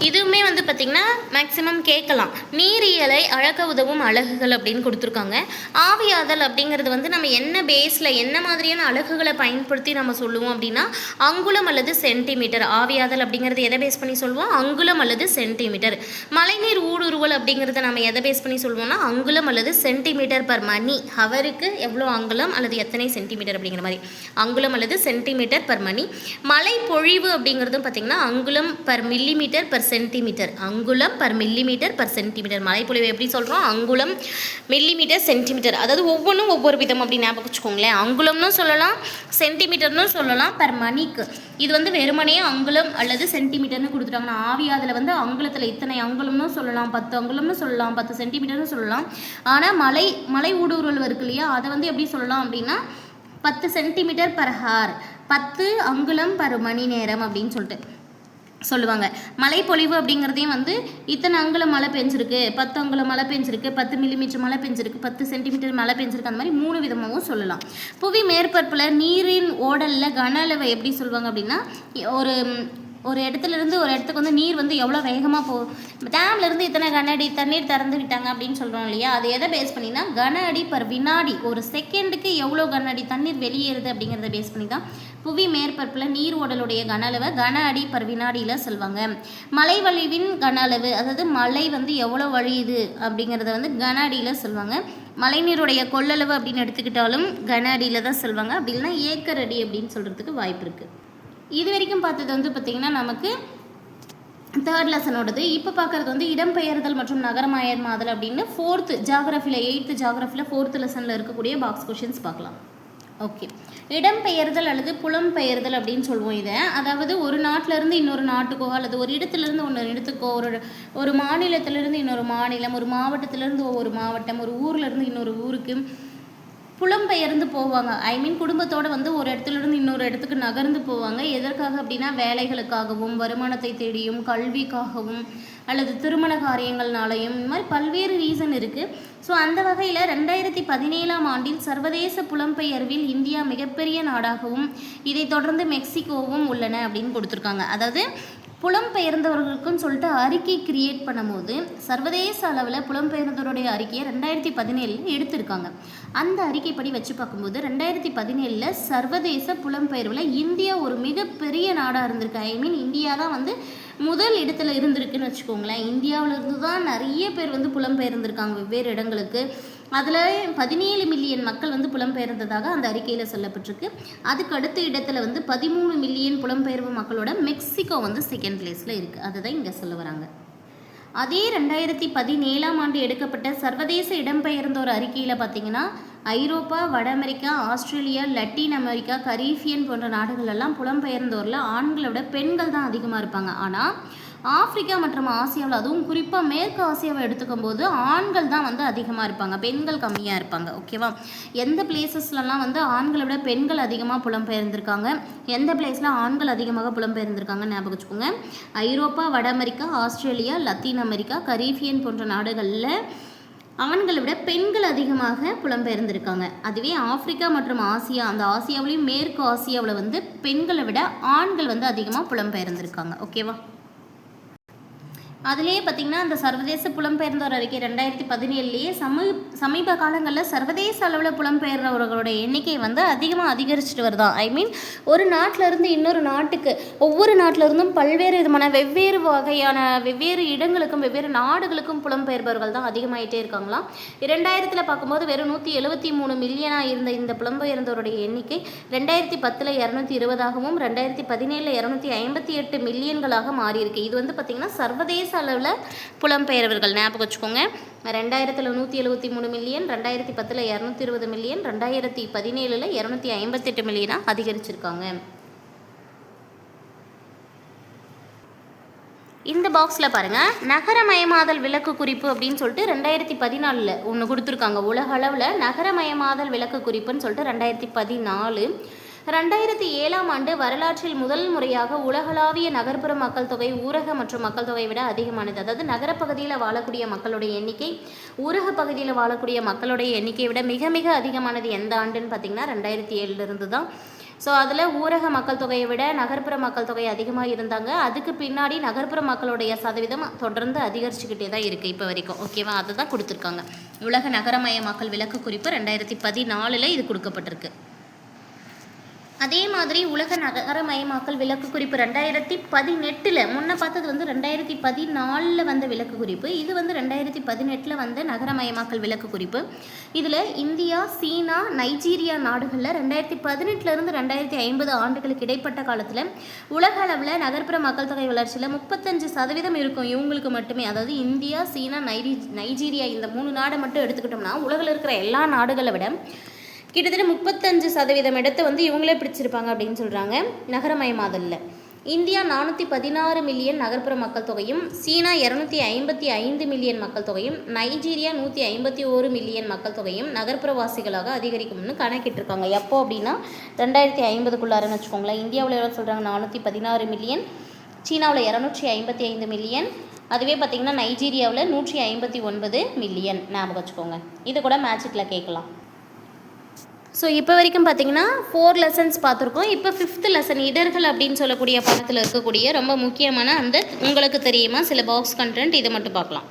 இதுவுமே வந்து பார்த்திங்கன்னா மேக்ஸிமம் கேட்கலாம். நீரியலை அழக உதவும் அலகுகள் அப்படின்னு கொடுத்துருக்காங்க. ஆவியாதல் அப்படிங்கிறது வந்து நம்ம என்ன பேஸில் என்ன மாதிரியான அலகுகளை பயன்படுத்தி நம்ம சொல்லுவோம் அப்படின்னா அங்குலம் அல்லது சென்டிமீட்டர். ஆவியாதல் அப்படிங்கிறது எதை பேஸ் பண்ணி சொல்லுவோம், அங்குலம் அல்லது சென்டிமீட்டர். மழைநீர் ஊடுருவல் அப்படிங்கிறத நம்ம எதை பேஸ் பண்ணி சொல்லுவோம்னா அங்குலம் அல்லது சென்டிமீட்டர் பர் மணி ஹவருக்கு எவ்வளோ அங்குலம் அல்லது எத்தனை சென்டிமீட்டர் அப்படிங்கிற மாதிரி அங்குலம் அல்லது சென்டிமீட்டர் பர் மணி. மழை பொழிவு அப்படிங்கிறதும் பார்த்திங்கன்னா அங்குலம் பர் மில்லிமீட்டர் பர் சென்டிமீட்டர். அங்குலம் பர் மில்லிமீட்டர் பர் சென்டிமீட்டர். மழைப்பொழிவு எப்படி சொல்கிறோம், அங்குலம் மில்லிமீட்டர் சென்டிமீட்டர். அதாவது ஒவ்வொன்றும் ஒவ்வொரு விதம் அப்படின்னு ஞாபகம் வச்சுக்கோங்களேன். அங்குலம்னு சொல்லலாம், சென்டிமீட்டர்னு சொல்லலாம், பர் மணிக்கு. இது வந்து வெறுமனே அங்குலம் அல்லது சென்டிமீட்டர்னு கொடுத்துட்டாங்கன்னா, ஆவியாதில் வந்து அங்குலத்தில் இத்தனை அங்குலம்னு சொல்லலாம், 10 அங்குலம்னு சொல்லலாம், 10 சென்டிமீட்டர்னு சொல்லலாம். ஆனால் மலை ஊடுருவல் இருக்கு இல்லையா, அதை வந்து எப்படி சொல்லலாம் அப்படின்னா 10 சென்டிமீட்டர் பர் ஹார், 10 அங்குலம் பர் மணி நேரம் அப்படின்னு சொல்லிட்டு. சொல்லுவாங்க. மழைப்பொழிவு அப்படிங்கிறதையும் வந்து இத்தனை அங்குலம் மழை பெஞ்சிருக்கு, 10 அங்குலம் மழை பெஞ்சிருக்கு, 10 மில்லிமீட்டர் மழை பெஞ்சிருக்கு, 10 சென்டிமீட்டர் மழை பெஞ்சிருக்கு, அந்த மாதிரி 3 விதமாகவும் சொல்லலாம். புவி மேற்பரப்பில் நீரின் ஓடலில் கன அளவை எப்படி சொல்லுவாங்க அப்படின்னா, ஒரு இடத்துலேருந்து ஒரு இடத்துக்கு வந்து நீர் வந்து எவ்வளோ வேகமாக டேம்லேருந்து இத்தனை கன அடி தண்ணீர் திறந்து விட்டாங்க அப்படின்னு சொல்கிறோம் இல்லையா, அது எதை பேஸ் பண்ணினா கன அடி பர் வினாடி, ஒரு செகண்டுக்கு எவ்வளோ கன அடி தண்ணீர் வெளியேறுது அப்படிங்கிறத பேஸ் பண்ணி தான் புவி மேற்பரப்பில் நீர் ஓடலுடைய கன அளவை கன அடி பர் வினாடியில் சொல்லுவாங்க. மழை வழிவின் கன அளவு, அதாவது மழை வந்து எவ்வளோ வழியுது அப்படிங்கிறத வந்து கன அடியில் சொல்லுவாங்க. மழைநீருடைய கொள்ளளவு அப்படின்னு எடுத்துக்கிட்டாலும் கன அடியில் தான் சொல்லுவாங்க. அப்படி இல்லைன்னா ஏக்கர் அடி அப்படின்னு சொல்கிறதுக்கு வாய்ப்பு இருக்குது. இது வரைக்கும் பார்த்தது வந்து பார்த்திங்கன்னா நமக்கு 3rd லெசனோடது. இப்போ பார்க்குறது வந்து இடம்பெயர்தல் மற்றும் நகரமயமாதல் அப்படின்னு 4th ஜாகிரஃபியில் 8th ஜாகிரஃபியில் 4th லெசனில் இருக்கக்கூடிய பாக்ஸ் கொஷின்ஸ் பார்க்கலாம். ஓகே, இடம்பெயர்தல் அல்லது புலம்பெயர்தல் அப்படின்னு சொல்லுவோம் இதை. அதாவது ஒரு நாட்டிலேருந்து இன்னொரு நாட்டுக்கோ அல்லது ஒரு இடத்துலேருந்து இன்னொரு இடத்துக்கோ, ஒரு மாநிலத்திலேருந்து இன்னொரு மாநிலம், ஒரு மாவட்டத்திலேருந்து ஒரு மாவட்டம், ஒரு ஊர்லேருந்து இன்னொரு ஊருக்கு புலம்பெயர்ந்து போவாங்க. குடும்பத்தோடு வந்து ஒரு இடத்துலேருந்து இன்னொரு இடத்துக்கு நகர்ந்து போவாங்க. எதற்காக அப்படின்னா வேலைகளுக்காகவும், வருமானத்தை தேடியும், கல்விக்காகவும், அல்லது திருமண காரியங்கள்னாலையும், இந்த மாதிரி பல்வேறு ரீசன் இருக்குது. ஸோ அந்த வகையில் 2017ஆம் ஆண்டில் சர்வதேச புலம்பெயர்வில் இந்தியா மிகப்பெரிய நாடாகவும் இதை தொடர்ந்து மெக்சிகோவும் உள்ளன அப்படின்னு கொடுத்துருக்காங்க. அதாவது புலம்பெயர்ந்தவர்களுக்குன்னு சொல்லிட்டு அறிக்கை கிரியேட் பண்ணும்போது சர்வதேச அளவில் புலம்பெயர்ந்தவருடைய அறிக்கையை 2017 எடுத்திருக்காங்க. அந்த அறிக்கைப்படி வச்சு பார்க்கும்போது 2017 சர்வதேச புலம்பெயர்வில் இந்தியா ஒரு மிகப்பெரிய நாடாக இருந்திருக்கு. இந்தியா தான் வந்து முதல் இடத்துல இருந்திருக்குன்னு வச்சுக்கோங்களேன். இந்தியாவிலிருந்து தான் நிறைய பேர் வந்து புலம்பெயர்ந்திருக்காங்க வெவ்வேறு இடங்களுக்கு. அதில் 17 மில்லியன் மக்கள் வந்து புலம்பெயர்ந்ததாக அந்த அறிக்கையில் சொல்லப்பட்டிருக்கு. அதுக்கு அடுத்த இடத்துல வந்து 13 மில்லியன் புலம்பெயர்வு மக்களோட மெக்சிகோ வந்து 2nd பிளேஸில் இருக்குது. அதுதான் இங்கே சொல்ல வராங்க. அதே 2017ஆம் ஆண்டு எடுக்கப்பட்ட சர்வதேச இடம்பெயர்ந்தோர் அறிக்கையில் பார்த்தீங்கன்னா ஐரோப்பா, வட America, Australia, Latin America, Caribbean போன்ற நாடுகளெல்லாம் புலம்பெயர்ந்தோரில் ஆண்களை விட பெண்கள் தான் அதிகமாக இருப்பாங்க. ஆனால் ஆப்பிரிக்கா மற்றும் ஆசியாவில், அதுவும் குறிப்பாக மேற்கு ஆசியாவை எடுத்துக்கும் போது ஆண்கள் தான் வந்து அதிகமாக இருப்பாங்க, பெண்கள் கம்மியாக இருப்பாங்க. ஓகேவா? எந்த பிளேசஸ்லாம் வந்து ஆண்களை விட பெண்கள் அதிகமாக புலம்பெயர்ந்திருக்காங்க, எந்த பிளேஸில் ஆண்கள் அதிகமாக புலம்பெயர்ந்திருக்காங்கன்னு ஞாபகம் வச்சுக்கோங்க. ஐரோப்பா, வட America, Australia, Latin America, Caribbean போன்ற நாடுகளில் ஆண்களை விட பெண்கள் அதிகமாக புலம்பெயர்ந்திருக்காங்க. அதுவே ஆப்பிரிக்கா மற்றும் ஆசியா, அந்த ஆசியாவிலையும் மேற்கு ஆசியாவில் வந்து பெண்களை விட ஆண்கள் வந்து அதிகமாக புலம்பெயர்ந்திருக்காங்க. ஓகேவா? அதிலே பார்த்திங்கன்னா அந்த சர்வதேச புலம்பெயர்ந்தோர் அறிக்கை 2017 சமீப காலங்களில் சர்வதேச அளவில் புலம்பெயர்ந்தவர்களோட எண்ணிக்கை வந்து அதிகரிச்சுட்டு வருதான். ஒரு நாட்டிலேருந்து இன்னொரு நாட்டுக்கு, ஒவ்வொரு நாட்டிலிருந்தும் பல்வேறு விதமான வெவ்வேறு இடங்களுக்கும் வெவ்வேறு நாடுகளுக்கும் புலம்பெயர்பவர்கள் தான் அதிகமாகிட்டே இருக்காங்களாம். 2000 பார்க்கும்போது வெறும் 173 மில்லியனாக இருந்த இந்த புலம்பெயர்ந்தோருடைய எண்ணிக்கை 2010 220ஆகவும் 2017 258 மில்லியன்களாக மாறியிருக்கு. இது வந்து பார்த்திங்கன்னா சர்வதேச அளவில் புலம்பெயர்வர்கள் ஞாபகம் வச்சுக்கோங்க. 2000 173 மில்லியன், 2010 220 மில்லியன், 2017 258 மில்லியனாக அதிகரிச்சிருக்காங்க. இந்த பாக்ஸில் பாருங்கள், நகரமயமாதல் விளக்கு குறிப்பு அப்படின்னு சொல்லிட்டு 2014 ஒன்று கொடுத்துருக்காங்க. உலக அளவில் நகரமயமாதல் விளக்கு குறிப்புன்னு சொல்லிட்டு 2014. 2007ஆம் ஆண்டு வரலாற்றில் முதல் முறையாக உலகளாவிய நகர்ப்புற மக்கள் தொகை ஊரக மற்றும் மக்கள் தொகை விட அதிகமானது. அதாவது நகரப்பகுதியில் வாழக்கூடிய மக்களுடைய எண்ணிக்கை ஊரக பகுதியில் வாழக்கூடிய மக்களுடைய எண்ணிக்கையை விட மிக மிக அதிகமானது எந்த ஆண்டுன்னு பார்த்திங்கன்னா 2007 தான். ஸோ அதில் ஊரக மக்கள் தொகையை விட நகர்ப்புற மக்கள் தொகை அதிகமாக இருந்தாங்க. அதுக்கு பின்னாடி நகர்ப்புற மக்களுடைய சதவீதம் தொடர்ந்து அதிகரிச்சுக்கிட்டே தான் இருக்குது இப்போ வரைக்கும். ஓகேவா? அதை தான் கொடுத்துருக்காங்க. உலக நகரமயமாக்கல் விளக்கு குறிப்பு 2014 இது கொடுக்கப்பட்டிருக்கு. அதே மாதிரி உலக நகரமயமாக்கல் விளக்கு குறிப்பு 2018 முன்ன பார்த்தது வந்து 2014 வந்த விளக்கு குறிப்பு. இது வந்து 2018 வந்த நகரமயமாக்கல் விளக்கு குறிப்பு. இதில் இந்தியா, சீனா, நைஜீரியா நாடுகளில் 2018 2050 ஆண்டுகளுக்கு இடைப்பட்ட காலத்தில் உலக அளவில் நகர்ப்புற மக்கள் தொகை வளர்ச்சியில் 35% இருக்கும் இவங்களுக்கு மட்டுமே. அதாவது இந்தியா, சீனா, நைஜீரியா இந்த 3 நாடை மட்டும் எடுத்துக்கிட்டோம்னா உலகில் இருக்கிற எல்லா நாடுகளை விட கிட்டத்தட்ட 35% இடத்தை வந்து இவங்களே பிடிச்சிருப்பாங்க அப்படின்னு சொல்கிறாங்க. நகரமயமாதலில் இந்தியா 416 மில்லியன் நகர்ப்புற மக்கள் தொகையும், சீனா 255 மில்லியன் மக்கள் தொகையும், நைஜீரியா 151 மில்லியன் மக்கள் தொகையும் நகர்ப்புறவாசிகளாக அதிகரிக்கும்னு கணக்கிட்டிருக்காங்க. எப்போ அப்படின்னா 2050க்குள்ளாரன்னு வச்சுக்கோங்களேன். இந்தியாவில் எவ்வளோ சொல்கிறாங்க? 416 மில்லியன், சீனாவில் 255 மில்லியன், அதுவே பார்த்திங்கன்னா நைஜீரியாவில் 159 மில்லியன். ஞாபகம் வச்சுக்கோங்க, இது கூட மேட்சிக்கில் கேட்கலாம். ஸோ இப்போ வரைக்கும் பார்த்திங்கன்னா 4 லெசன்ஸ் பார்த்துருக்கோம். இப்போ 5th லெசன் இடர்கள் அப்படின்னு சொல்லக்கூடிய பாடத்தில் இருக்கக்கூடிய ரொம்ப முக்கியமான அந்த உங்களுக்கு தெரியுமா சில பாக்ஸ் கண்டென்ட், இதை மட்டும் பார்க்கலாம்.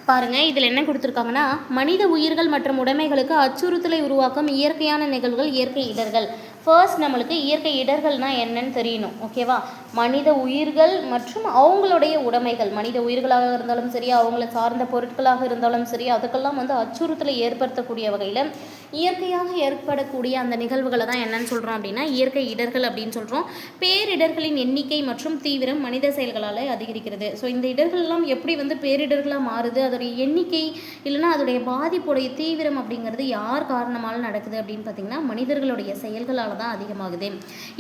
பாருங்கள், இதில் என்ன கொடுத்துருக்காங்கன்னா, மனித உயிர்கள் மற்றும் உடைமைகளுக்கு அச்சுறுத்தலை உருவாக்கும் இயற்கையான நிகழ்வுகள், இயற்கை இடர்கள். ஃபர்ஸ்ட் நம்மளுக்கு இயற்கை இடர்கள்னால் என்னன்னு தெரியணும். ஓகேவா? மனித உயிர்கள் மற்றும் அவங்களுடைய உடைமைகள், மனித உயிர்களாக இருந்தாலும் சரி, அவங்கள சார்ந்த பொருட்களாக இருந்தாலும் சரி, அதுக்கெல்லாம் வந்து அச்சுறுத்தலை ஏற்படுத்தக்கூடிய வகையில் இயற்கையாக ஏற்படக்கூடிய அந்த நிகழ்வுகளை தான் என்னன்னு சொல்கிறோம் அப்படின்னா இயற்கை இடர்கள் அப்படின்னு சொல்கிறோம். பேரிடர்களின் எண்ணிக்கை மற்றும் தீவிரம் மனித செயல்களால் அதிகரிக்கிறது. ஸோ இந்த இடர்கள்லாம் எப்படி வந்து பேரிடர்களாக மாறுது, அதோடைய எண்ணிக்கை இல்லைன்னா அதோடைய பாதிப்புடைய தீவிரம் அப்படிங்கிறது யார் காரணமாக நடக்குது அப்படின்னு பார்த்திங்கன்னா மனிதர்களுடைய செயல்களால் தான் அதிகமாகுது.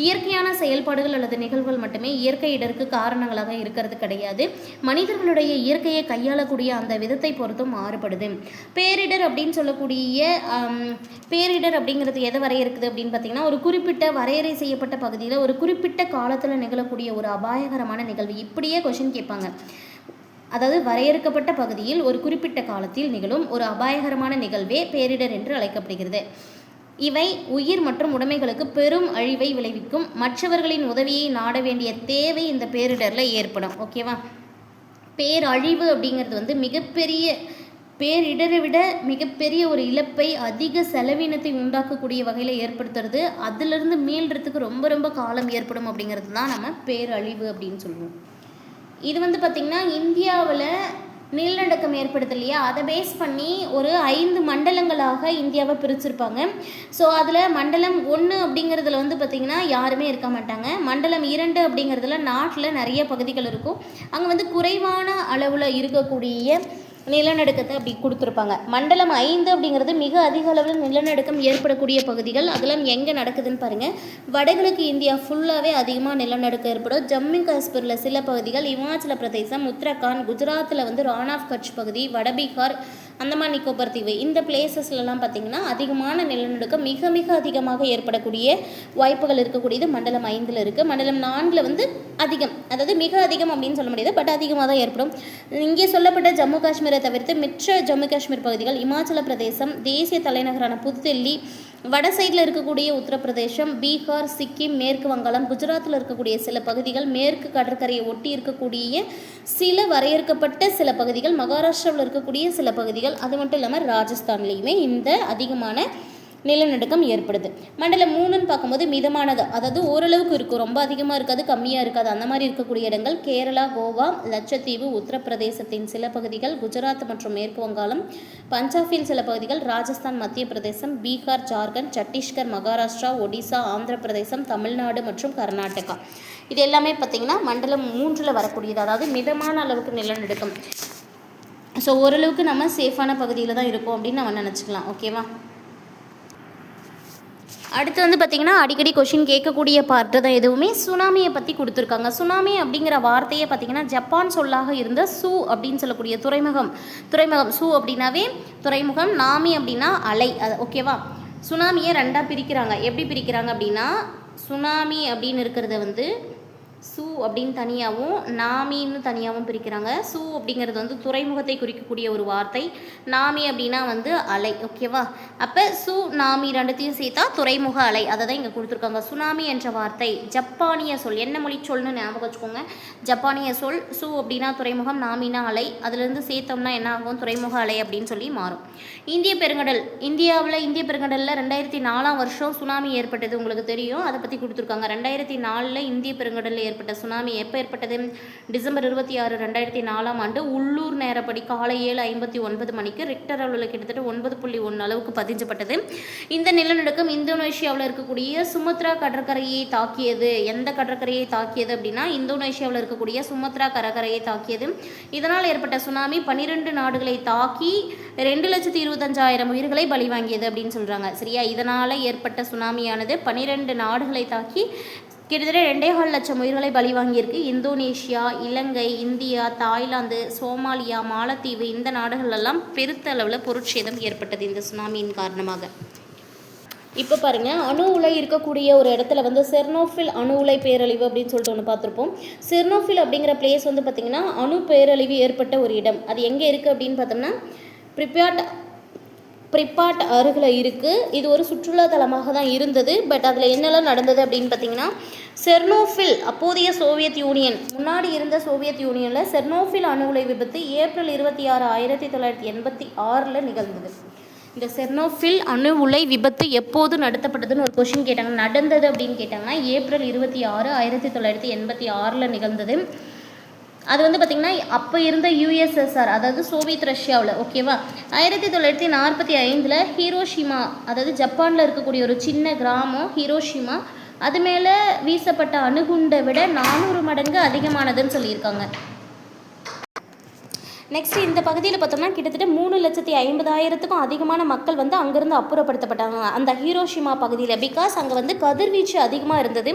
இயற்கையான செயல்பாடுகள் அல்லது நிகழ்வுகள் மட்டுமே இயற்கை இடருக்கு காரணங்களாக இருக்கிறது கிடையாது. மனிதர்களுடைய இயற்கையை கையாளக்கூடிய அந்த விதத்தை பொறுத்தும் மாறுபடுது. பேரிடர் அப்படின்னு சொல்லக்கூடிய பேரிடர் அப்படிங்கிறது எதை வரையறுக்குது அப்படின்னு பார்த்தீங்கன்னா ஒரு குறிப்பிட்ட வரையறை செய்யப்பட்ட பகுதியில் ஒரு குறிப்பிட்ட காலத்தில் நிகழக்கூடிய ஒரு அபாயகரமான நிகழ்வு. இப்படியே கொஷின் கேட்பாங்க. அதாவது வரையறுக்கப்பட்ட பகுதியில் ஒரு குறிப்பிட்ட காலத்தில் நிகழும் ஒரு அபாயகரமான நிகழ்வே பேரிடர் என்று அழைக்கப்படுகிறது. இவை உயிர் மற்றும் உடைமைகளுக்கு பெரும் அழிவை விளைவிக்கும். மற்றவர்களின் உதவியை நாட வேண்டிய தேவை இந்த பேரிடரில் ஏற்படும். ஓகேவா? பேரழிவு அப்படிங்கிறது வந்து மிகப்பெரிய பேரிடரை விட மிகப்பெரிய ஒரு இழப்பை, அதிக செலவினத்தை உண்டாக்கக்கூடிய வகையில் ஏற்படுத்துறது. அதிலிருந்து மீள்றதுக்கு ரொம்ப ரொம்ப காலம் ஏற்படும் அப்படிங்கிறது தான் நம்ம பேரழிவு அப்படின்னு சொல்லுவோம். இது வந்து பார்த்திங்கன்னா இந்தியாவில் நிலநடுக்கம் ஏற்படுது இல்லையா, அதை பேஸ் பண்ணி ஒரு 5 மண்டலங்களாக இந்தியாவை பிரிச்சிருப்பாங்க. ஸோ அதில் மண்டலம் 1 அப்படிங்கிறதுல வந்து பார்த்திங்கன்னா யாருமே இருக்க மாட்டாங்க. மண்டலம் 2 அப்படிங்கிறதுல நாட்டில் நிறைய பகுதிகள் இருக்கும். அங்கே வந்து குறைவான அளவில் இருக்கக்கூடிய நிலநடுக்கத்தை அப்படி கொடுத்துருப்பாங்க. மண்டலம் 5 அப்படிங்கிறது மிக அதிக அளவில் நிலநடுக்கம் ஏற்படக்கூடிய பகுதிகள். அதெல்லாம் எங்கே நடக்குதுன்னு பாருங்கள். வடகிழக்கு இந்தியா ஃபுல்லாகவே அதிகமாக நிலநடுக்கம் ஏற்படும். ஜம்மு காஷ்மீரில் சில பகுதிகள், இமாச்சல பிரதேசம், உத்தரகாண்ட், குஜராத்தில் வந்து ரான் ஆஃப் கட்ச் பகுதி, வடபீகார், அந்தமான் நிக்கோபர் தீவு, இந்த பிளேசஸ்லாம் பார்த்திங்கன்னா அதிகமான நிலநடுக்கம் மிக மிக அதிகமாக ஏற்படக்கூடிய வாய்ப்புகள் இருக்கக்கூடியது மண்டலம் 5 இருக்குது. மண்டலம் 4 வந்து அதிகம், அதாவது மிக அதிகம் அப்படின்னு சொல்ல முடியாது, பட் அதிகமாக தான் ஏற்படும். இங்கே சொல்லப்பட்ட ஜம்மு காஷ்மீரை தவிர்த்து மற்ற ஜம்மு காஷ்மீர் பகுதிகள், இமாச்சல பிரதேசம், தேசிய தலைநகரான புதுடெல்லி, வட சைடில் இருக்கக்கூடிய உத்தரப்பிரதேசம், பீகார், சிக்கிம், மேற்கு வங்காளம், குஜராத்தில் இருக்கக்கூடிய சில பகுதிகள், மேற்கு கடற்கரையை ஒட்டி இருக்கக்கூடிய சில வரையறுக்கப்பட்ட சில பகுதிகள், மகாராஷ்டிராவில் இருக்கக்கூடிய சில பகுதிகள், அது மட்டும் இல்லாமல் ராஜஸ்தான்லேயுமே இந்த அதிகமான நிலநடுக்கம் ஏற்படுது. மண்டலம் 3ன்னு பார்க்கும்போது மிதமானது, அதாவது ஓரளவுக்கு இருக்கும், ரொம்ப அதிகமாக இருக்காது, கம்மியாக இருக்காது, அந்த மாதிரி இருக்கக்கூடிய இடங்கள் கேரளா, கோவா, லட்சத்தீவு, உத்தரப்பிரதேசத்தின் சில பகுதிகள், குஜராத் மற்றும் மேற்கு வங்காளம், பஞ்சாபில் சில பகுதிகள், ராஜஸ்தான், மத்திய பிரதேசம், பீகார், ஜார்க்கண்ட், சத்தீஸ்கர், மகாராஷ்டிரா, ஒடிசா, ஆந்திர பிரதேசம், தமிழ்நாடு மற்றும் கர்நாடகா. இது எல்லாமே பார்த்திங்கன்னா மண்டலம் 3ல் வரக்கூடியது, அதாவது மிதமான அளவுக்கு நிலநடுக்கம். ஸோ ஓரளவுக்கு நம்ம சேஃபான பகுதியில் தான் இருக்கும் அப்படின்னு நம்ம நினச்சிக்கலாம். ஓகேவா? அடுத்து வந்து பார்த்திங்கன்னா அடிக்கடி கொஷின் கேட்கக்கூடிய பார்ட்டு தான் எதுவுமே சுனாமியை பற்றி கொடுத்துருக்காங்க. சுனாமி அப்படிங்கிற வார்த்தையை பார்த்திங்கன்னா ஜப்பான் சொல்லாக இருந்த சூ அப்படின்னு சொல்லக்கூடிய துறைமுகம் சூ அப்படின்னாவே துறைமுகம், நாமி அப்படின்னா அலை. அது ஓகேவா? சுனாமியை 2ஆக பிரிக்கிறாங்க. எப்படி பிரிக்கிறாங்க அப்படின்னா சுனாமி அப்படின்னு இருக்கிறத வந்து சூ அப்படின்னு தனியாகவும் நாமின்னு தனியாகவும் பிரிக்கிறாங்க. சூ அப்படிங்கிறது வந்து துறைமுகத்தை குறிக்கக்கூடிய ஒரு வார்த்தை, நாமி அப்படின்னா வந்து அலை. ஓகேவா? அப்போ சூ நாமி 2த்தையும் சேர்த்தா துறைமுக அலை, அதை தான் இங்கே கொடுத்துருக்காங்க. சுனாமி என்ற வார்த்தை ஜப்பானிய சொல், என்ன மொழி சொல்னு ஞாபகம் வச்சுக்கோங்க. ஜப்பானிய சொல். சூ அப்படின்னா துறைமுகம், நாமினா அலை, அதுலேருந்து சேர்த்தோம்னா என்ன ஆகும், துறைமுக அலை அப்படின்னு சொல்லி மாறும். இந்திய பெருங்கடல், இந்தியாவில் இந்திய பெருங்கடலில் 2004ஆம் வருஷம் சுனாமி ஏற்பட்டது, உங்களுக்கு தெரியும், அதை பற்றி கொடுத்துருக்காங்க. 2004 இந்திய பெருங்கடலில் ஏற்பட்ட சுனாமி எப்போ ஏற்பட்டது? டிசம்பர் 26, 2004ஆம் ஆண்டு உள்ளூர் நேரப்படி காலை 7:59 மணிக்கு ரிக்டர் அளவில் கிட்டத்தட்ட 9.1 அளவுக்கு பதிஞ்சப்பட்டது. இந்த நிலநடுக்கம் இந்தோனேஷியாவில் இருக்கக்கூடிய சுமத்ரா கடற்கரையை தாக்கியது. எந்த கடற்கரையை தாக்கியது அப்படின்னா இந்தோனேஷியாவில் இருக்கக்கூடிய சுமத்ரா கடற்கரையை தாக்கியது. இதனால் ஏற்பட்ட சுனாமி 12 நாடுகளை தாக்கி 2,25,000 உயிர்களை பலி வாங்கியது அப்படின்னு சொல்கிறாங்க. சரியா? இதனால் ஏற்பட்ட சுனாமியானது 12 நாடுகளை தாக்கி கிட்டத்தட்ட 2.25 லட்சம் உயிர்களை பலி வாங்கியிருக்கு. இந்தோனேஷியா, இலங்கை, இந்தியா, தாய்லாந்து, சோமாலியா, மாலத்தீவு, இந்த நாடுகளெல்லாம் பெருத்த அளவில் பொருட்சேதம் ஏற்பட்டது இந்த சுனாமியின் காரணமாக. இப்போ பாருங்கள், அணு உலை இருக்கக்கூடிய ஒரு இடத்துல வந்து செர்னோஃபில் அணு உலை பேரழிவு அப்படின்னு சொல்லிட்டு ஒன்று பார்த்துருப்போம். செர்னோஃபில் அப்படிங்கிற பிளேஸ் வந்து பார்த்திங்கன்னா அணு பேரழிவு ஏற்பட்ட ஒரு இடம். அது எங்கே இருக்குது அப்படின்னு பார்த்தோம்னா ப்ரிப்பாட் அருகில் இருக்குது. இது ஒரு சுற்றுலா தலமாக தான் இருந்தது. பட் அதில் என்னெல்லாம் நடந்தது அப்படின்னு பார்த்தீங்கன்னா, செர்னோஃபில் அப்போதைய சோவியத் யூனியன், முன்னாடி இருந்த சோவியத் யூனியனில் செர்னோஃபில் அணு உலை விபத்து ஏப்ரல் 26, 1986 நிகழ்ந்தது. இந்த செர்னோஃபில் அணு உலை விபத்து எப்போது நடத்தப்பட்டதுன்னு ஒரு கொஷின் கேட்டாங்க. நடந்தது அப்படின்னு கேட்டாங்கன்னா ஏப்ரல் 26, 1986 நிகழ்ந்தது. அது வந்து பார்த்திங்கன்னா அப்போ இருந்த யுஎஸ்எஸ்ஆர், அதாவது சோவியத் ரஷ்யாவில், ஓகேவா. 1945 ஹீரோஷிமா, அதாவது ஜப்பானில் இருக்கக்கூடிய ஒரு சின்ன கிராமம் ஹீரோஷிமா, அது மேலே வீசப்பட்ட அணுகுண்டை விட 400 மடங்கு அதிகமானதுன்னு சொல்லியிருக்காங்க. நெக்ஸ்ட்டு இந்த பகுதியில் பார்த்தோம்னா கிட்டத்தட்ட 3,50,000க்கும் அதிகமான மக்கள் வந்து அங்கேருந்து அப்புறப்படுத்தப்பட்டாங்க அந்த ஹீரோஷிமா பகுதியில். பிகாஸ் அங்கே வந்து கதிர்வீச்சு அதிகமாக இருந்தது.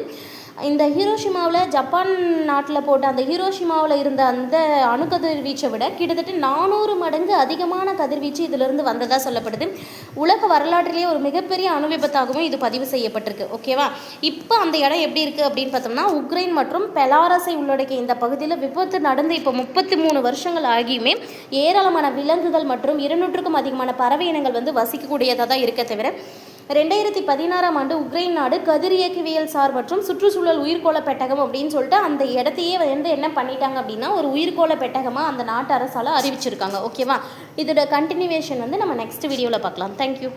இந்த ஹீரோஷிமாவில், ஜப்பான் நாட்டில் போட்ட அந்த ஹீரோஷிமாவில் இருந்த அந்த அணு கதிர்வீச்சை விட கிட்டத்தட்ட 400 மடங்கு அதிகமான கதிர்வீச்சு இதிலிருந்து வந்ததாக சொல்லப்படுது. உலக வரலாற்றிலேயே ஒரு மிகப்பெரிய அணு விபத்தாகவும் இது பதிவு செய்யப்பட்டிருக்கு, ஓகேவா. இப்போ அந்த இடம் எப்படி இருக்குது அப்படின்னு பார்த்தோம்னா, உக்ரைன் மற்றும் பெலாரஸை உள்ளடக்கிய இந்த பகுதியில் விபத்து நடந்து இப்போ 33 வருஷங்கள் ஆகியுமே ஏராளமான விலங்குகள் மற்றும் 200க்கும் அதிகமான பறவை இனங்கள் வந்து வசிக்கக்கூடியதாக தான் இருக்க தவிர 2016 உக்ரைன் நாடு கதிரியக்கவியல் சார் மற்றும் சுற்றுச்சூழல் உயிர்கோள பெட்டகம் அப்படின்னு சொல்லிட்டு அந்த இடத்தையே வந்து என்ன பண்ணிட்டாங்க அப்படின்னா ஒரு உயிர்கோள பெட்டகமாக அந்த நாட்டு அரசால் அறிவிச்சிருக்காங்க, ஓகேவா. இதோட கண்டினியூவேஷன் வந்து நம்ம நெக்ஸ்ட் வீடியோவில் பார்க்கலாம். தேங்க்யூ.